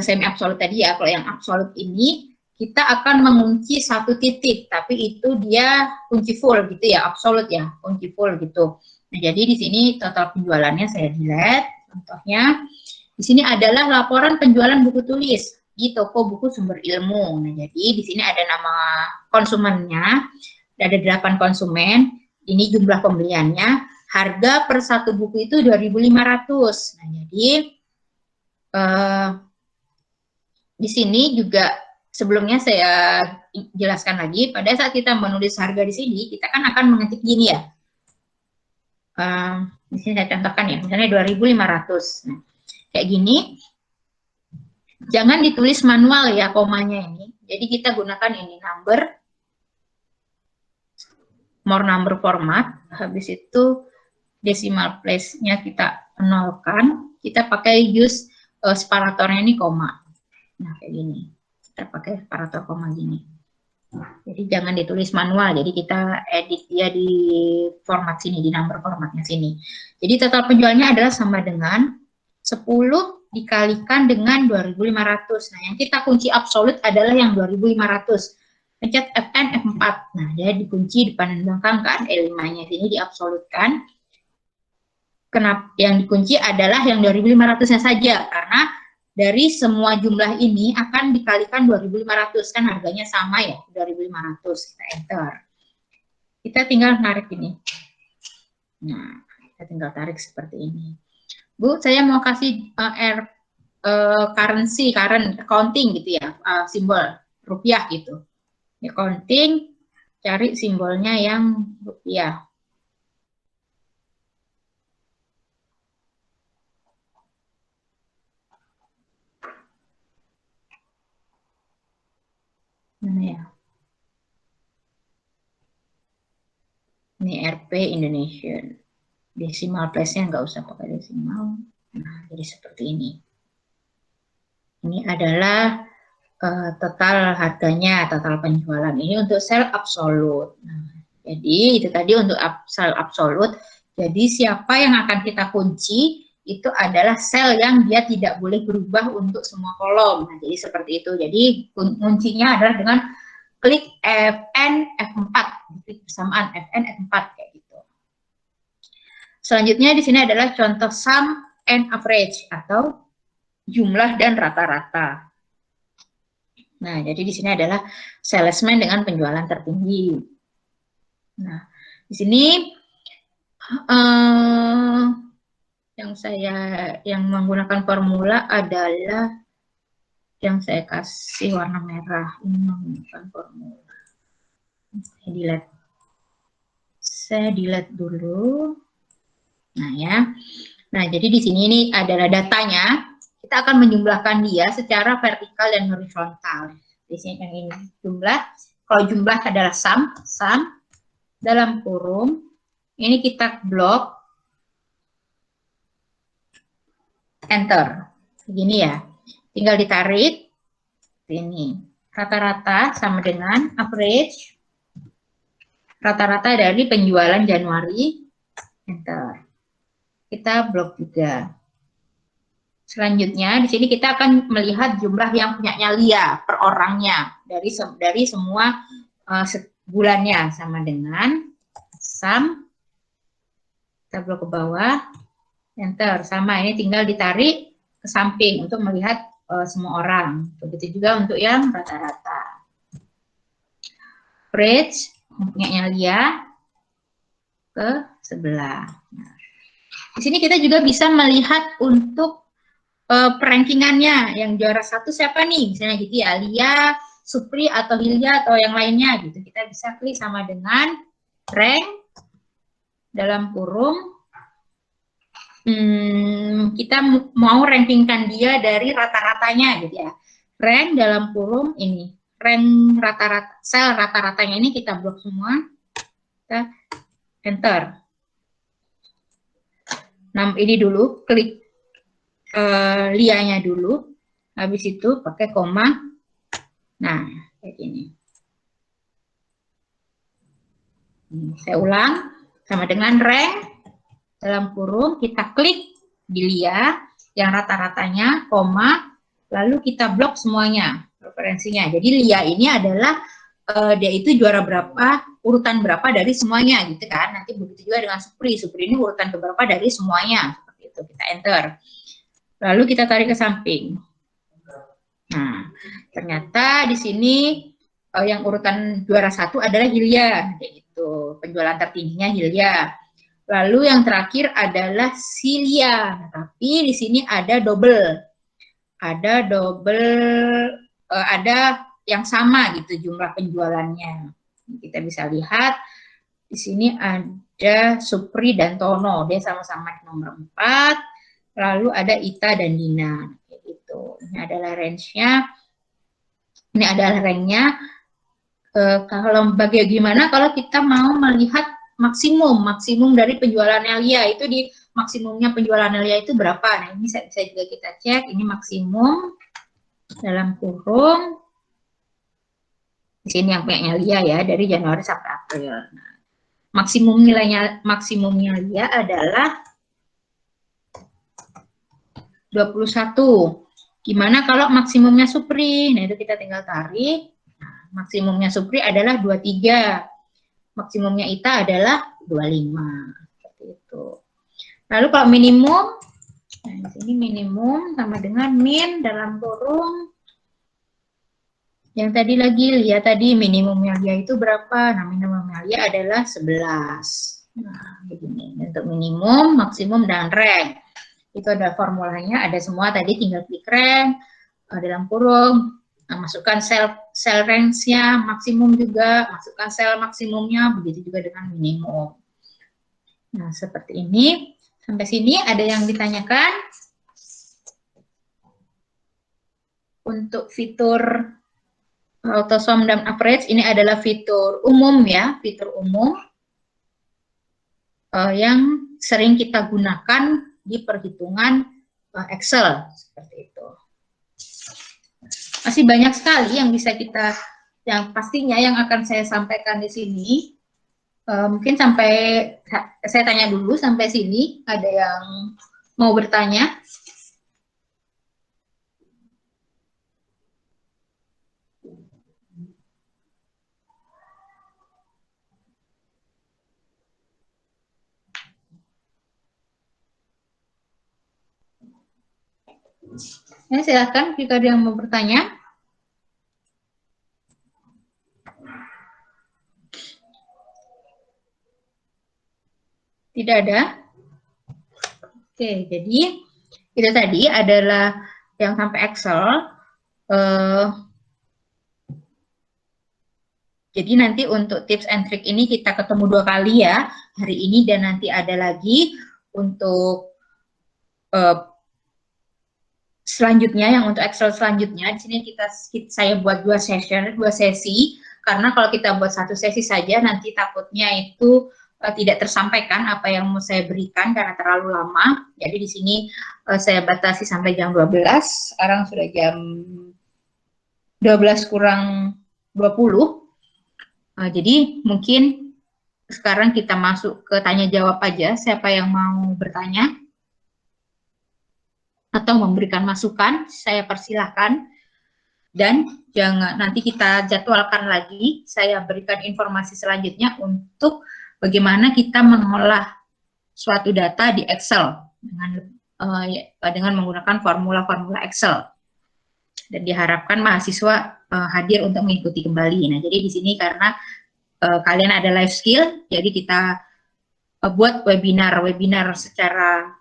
semi absolut tadi ya, kalau yang absolut ini kita akan mengunci 1 titik, tapi itu dia kunci full gitu ya, absolut ya, kunci full gitu. Nah, jadi di sini total penjualannya saya delete. Contohnya di sini adalah laporan penjualan buku tulis di toko buku sumber ilmu. Nah, jadi di sini ada nama konsumennya, ada 8 konsumen. Ini jumlah pembeliannya, harga per 1 buku itu 2.500. Nah, jadi di sini juga sebelumnya saya jelaskan lagi, pada saat kita menulis harga di sini, kita kan akan mengetik gini ya. Di sini saya contohkan ya, misalnya 2.500. Nah, kayak gini. Jangan ditulis manual ya komanya ini. Jadi kita gunakan ini more number format, habis itu decimal place-nya kita nolkan, kita pakai use separatornya ini koma. Nah, kayak gini. Kita pakai separator koma gini. Jadi jangan ditulis manual, jadi kita edit dia di format sini, di number formatnya sini. Jadi total penjualnya adalah sama dengan 10 dikalikan dengan 2.500. Nah, yang kita kunci absolut adalah yang 2.500. Pencet Fn, F4. Nah, dia dikunci depan dan belakang kan, E5-nya sini diabsolutkan. Kenapa yang dikunci adalah yang 2.500-nya saja, karena dari semua jumlah ini akan dikalikan 2.500, kan harganya sama ya, 2.500. Kita enter. Kita tinggal narik ini. Nah, kita tinggal tarik seperti ini. Bu, saya mau kasih current accounting gitu ya, simbol rupiah gitu. Accounting, cari simbolnya yang rupiah. Mana ya? Ini RP Indonesian. Decimal place-nya nggak usah pakai desimal. Nah, jadi seperti ini. Ini adalah total harganya, total penjualan. Ini untuk sel absolut. Nah, jadi itu tadi untuk sel absolut. Jadi siapa yang akan kita kunci itu adalah sel yang dia tidak boleh berubah untuk semua kolom. Nah, jadi seperti itu. Jadi kuncinya adalah dengan klik Fn F4, klik bersamaan Fn F4 kayak gitu. Selanjutnya di sini adalah contoh sum and average atau jumlah dan rata-rata. Nah, jadi di sini adalah salesman dengan penjualan tertinggi. Nah, di sini Yang menggunakan formula adalah yang saya kasih warna merah. Ini menggunakan formula. Saya delete dulu. Nah ya. Nah, jadi di sini ini adalah datanya. Kita akan menjumlahkan dia secara vertikal dan horizontal. Di sini yang ini jumlah. Kalau jumlah adalah sum dalam kurung. Ini kita blok enter. Begini ya. Tinggal ditarik. Ini rata-rata sama dengan average. Rata-rata dari penjualan Januari. Enter. Kita blok juga. Selanjutnya di sini kita akan melihat jumlah yang punyanya Lia per orangnya dari semua bulannya sama dengan sum. Kita blok ke bawah, enter. Sama ini tinggal ditarik ke samping untuk melihat semua orang. Begitu juga untuk yang rata-rata. Average punyanya Lia ke sebelah. Nah, di sini kita juga bisa melihat untuk perankingannya, yang juara 1 siapa nih, misalnya gitu ya, Lia, Supri, atau Hilya, atau yang lainnya gitu. Kita bisa klik sama dengan rank dalam kurung. Kita mau rankingkan dia dari rata-ratanya gitu ya. Rank dalam kurung ini, rank rata-rata, sel rata-ratanya ini kita blok semua. Kita enter. Nah, ini dulu klik Lianya dulu, habis itu pakai koma. Nah, kayak gini. Saya ulang, sama dengan rank dalam kurung, kita klik di Lia yang rata-ratanya, koma, lalu kita blok semuanya referensinya. Jadi Lia ini adalah dia itu juara berapa, urutan berapa dari semuanya gitu kan. Nanti begitu juga dengan Supri. Supri ini urutan keberapa dari semuanya. Seperti itu, kita enter. Lalu kita tarik ke samping. Nah, ternyata di sini yang urutan juara 1 adalah Hilya, yaitu penjualan tertingginya Hilya. Lalu yang terakhir adalah Silia. Nah, tapi di sini ada double, ada yang sama gitu jumlah penjualannya. Kita bisa lihat di sini ada Supri dan Tono, dia sama-sama nomor 4. Lalu ada Ita dan Dina, gitu. Ini adalah range-nya, ini adalah rank-nya. Kalau bagaimana kalau kita mau melihat maksimum dari penjualannya Lia, itu di maksimumnya penjualan Lia itu berapa? Nah, ini bisa juga kita cek, ini maksimum dalam kurung. Di sini yang punya Lia ya, dari Januari sampai April. Nah, maksimumnya Lia adalah 21. Gimana kalau maksimumnya Supri? Nah, itu kita tinggal tarik. Nah, maksimumnya Supri adalah 23. Maksimumnya Ita adalah 25. Seperti itu. Lalu kalau minimum, nah di sini minimum sama dengan min dalam kurung. Yang tadi lagi, lihat tadi minimumnya dia itu berapa? Nah, minimumnya dia adalah 11. Nah, begini. Untuk minimum, maksimum, dan rank. Itu ada formulanya, ada semua tadi, tinggal klik rank dalam kurung, masukkan sel range-nya, maksimum juga, masukkan sel maksimumnya, begitu juga dengan minimum. Nah, seperti ini. Sampai sini ada yang ditanyakan? Untuk fitur AutoSum dan Average, ini adalah fitur umum ya, fitur umum yang sering kita gunakan di perhitungan Excel seperti itu. Masih banyak sekali yang bisa kita, yang pastinya yang akan saya sampaikan di sini. Mungkin sampai saya tanya dulu sampai sini, ada yang mau bertanya? Ya, silakan jika ada yang mau bertanya. Tidak ada? Oke, jadi itu tadi adalah yang sampai Excel. Jadi nanti untuk tips and trick ini kita ketemu 2 kali ya, hari ini dan nanti ada lagi untuk selanjutnya, yang untuk Excel selanjutnya. Di sini saya buat 2 sesi, karena kalau kita buat 1 sesi saja nanti takutnya itu tidak tersampaikan apa yang mau saya berikan karena terlalu lama. Jadi di sini saya batasi sampai jam 12. Sekarang sudah jam 12 kurang 20. Jadi mungkin sekarang kita masuk ke tanya jawab aja. Siapa yang mau bertanya atau memberikan masukan, saya persilahkan. Dan jangan, nanti kita jadwalkan lagi. Saya berikan informasi selanjutnya untuk bagaimana kita mengolah suatu data di Excel dengan menggunakan formula-formula Excel. Dan diharapkan mahasiswa hadir untuk mengikuti kembali. Nah, jadi di sini karena kalian ada life skill, jadi kita buat webinar secara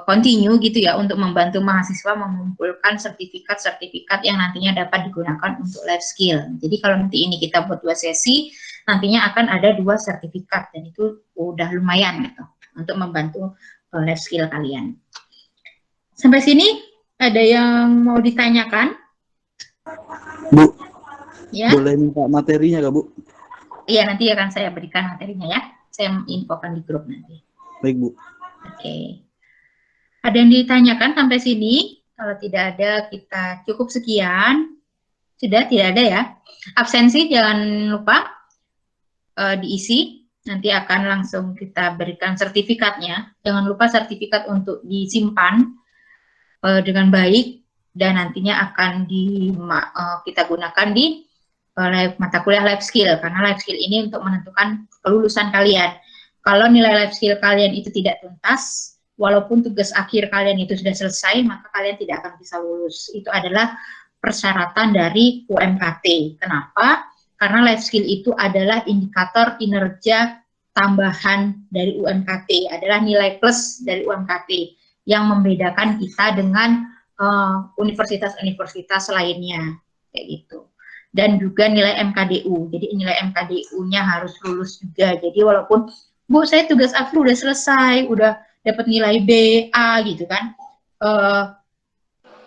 continue gitu ya, untuk membantu mahasiswa mengumpulkan sertifikat-sertifikat yang nantinya dapat digunakan untuk life skill. Jadi kalau nanti ini kita buat 2 sesi, nantinya akan ada 2 sertifikat dan itu udah lumayan gitu untuk membantu life skill kalian. Sampai sini ada yang mau ditanyakan? Bu, ya? Boleh minta materinya gak, Bu? Iya, nanti akan saya berikan materinya ya. Saya infokan di grup nanti. Baik, Bu. Oke. Ada yang ditanyakan sampai sini? Kalau tidak ada, kita cukup sekian. Sudah, tidak ada ya. Absensi jangan lupa diisi. Nanti akan langsung kita berikan sertifikatnya. Jangan lupa sertifikat untuk disimpan dengan baik dan nantinya akan kita gunakan di mata kuliah life skill, karena life skill ini untuk menentukan kelulusan kalian. Kalau nilai life skill kalian itu tidak tuntas, walaupun tugas akhir kalian itu sudah selesai, maka kalian tidak akan bisa lulus. Itu adalah persyaratan dari UMKT. Kenapa? Karena life skill itu adalah indikator kinerja tambahan dari UMKT, adalah nilai plus dari UMKT yang membedakan kita dengan universitas-universitas lainnya, kayak gitu. Dan juga nilai MKDU. Jadi nilai MKDU-nya harus lulus juga. Jadi walaupun, Bu, saya tugas akhir udah selesai, udah dapat nilai B, A gitu kan,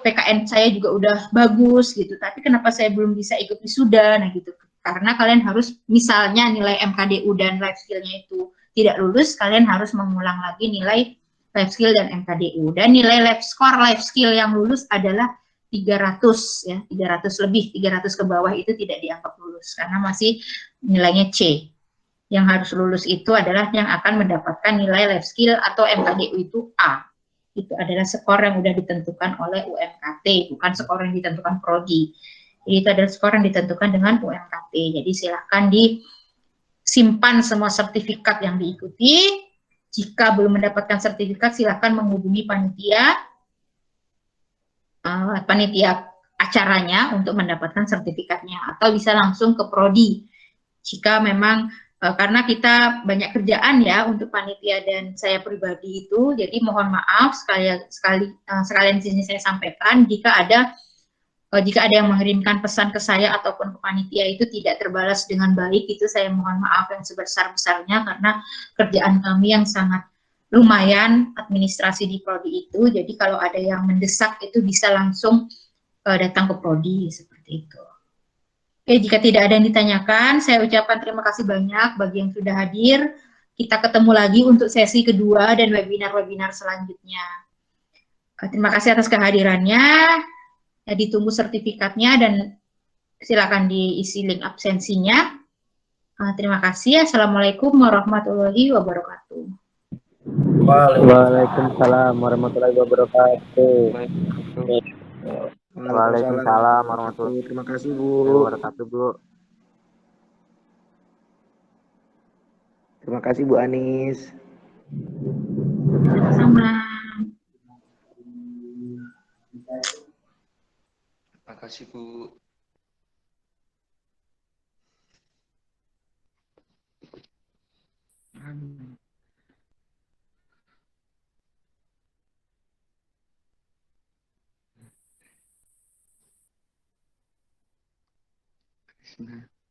PKN saya juga udah bagus gitu, tapi kenapa saya belum bisa ikut wisuda? Nah gitu. Karena kalian harus, misalnya nilai MKDU dan life skill-nya itu tidak lulus, kalian harus mengulang lagi nilai life skill dan MKDU. Dan nilai skor life skill yang lulus adalah 300 ya, 300 lebih, 300 ke bawah itu tidak dianggap lulus karena masih nilainya C. Yang harus lulus itu adalah yang akan mendapatkan nilai life skill atau MKDU itu A. Itu adalah skor yang sudah ditentukan oleh UMKT, bukan skor yang ditentukan prodi. Jadi itu adalah skor yang ditentukan dengan UMKT. Jadi silahkan disimpan semua sertifikat yang diikuti. Jika belum mendapatkan sertifikat, silahkan menghubungi panitia acaranya untuk mendapatkan sertifikatnya, atau bisa langsung ke prodi jika memang karena kita banyak kerjaan ya untuk panitia dan saya pribadi itu, jadi mohon maaf sekalian di sini saya sampaikan jika ada yang mengirimkan pesan ke saya ataupun ke panitia itu tidak terbalas dengan baik, itu saya mohon maaf yang sebesar-besarnya karena kerjaan kami yang sangat lumayan administrasi di prodi itu. Jadi kalau ada yang mendesak itu bisa langsung datang ke prodi seperti itu. Oke, jika tidak ada yang ditanyakan, saya ucapkan terima kasih banyak bagi yang sudah hadir. Kita ketemu lagi untuk sesi kedua dan webinar-webinar selanjutnya. Terima kasih atas kehadirannya. Ditunggu sertifikatnya dan silakan diisi link absensinya. Terima kasih. Assalamualaikum warahmatullahi wabarakatuh. Waalaikumsalam warahmatullahi wabarakatuh. Waalaikumsalam warahmatullahi wabarakatuh. Terima kasih, Bu. Terima kasih, Bu Anis. Sama-sama. Terima kasih, Bu. Bismillah.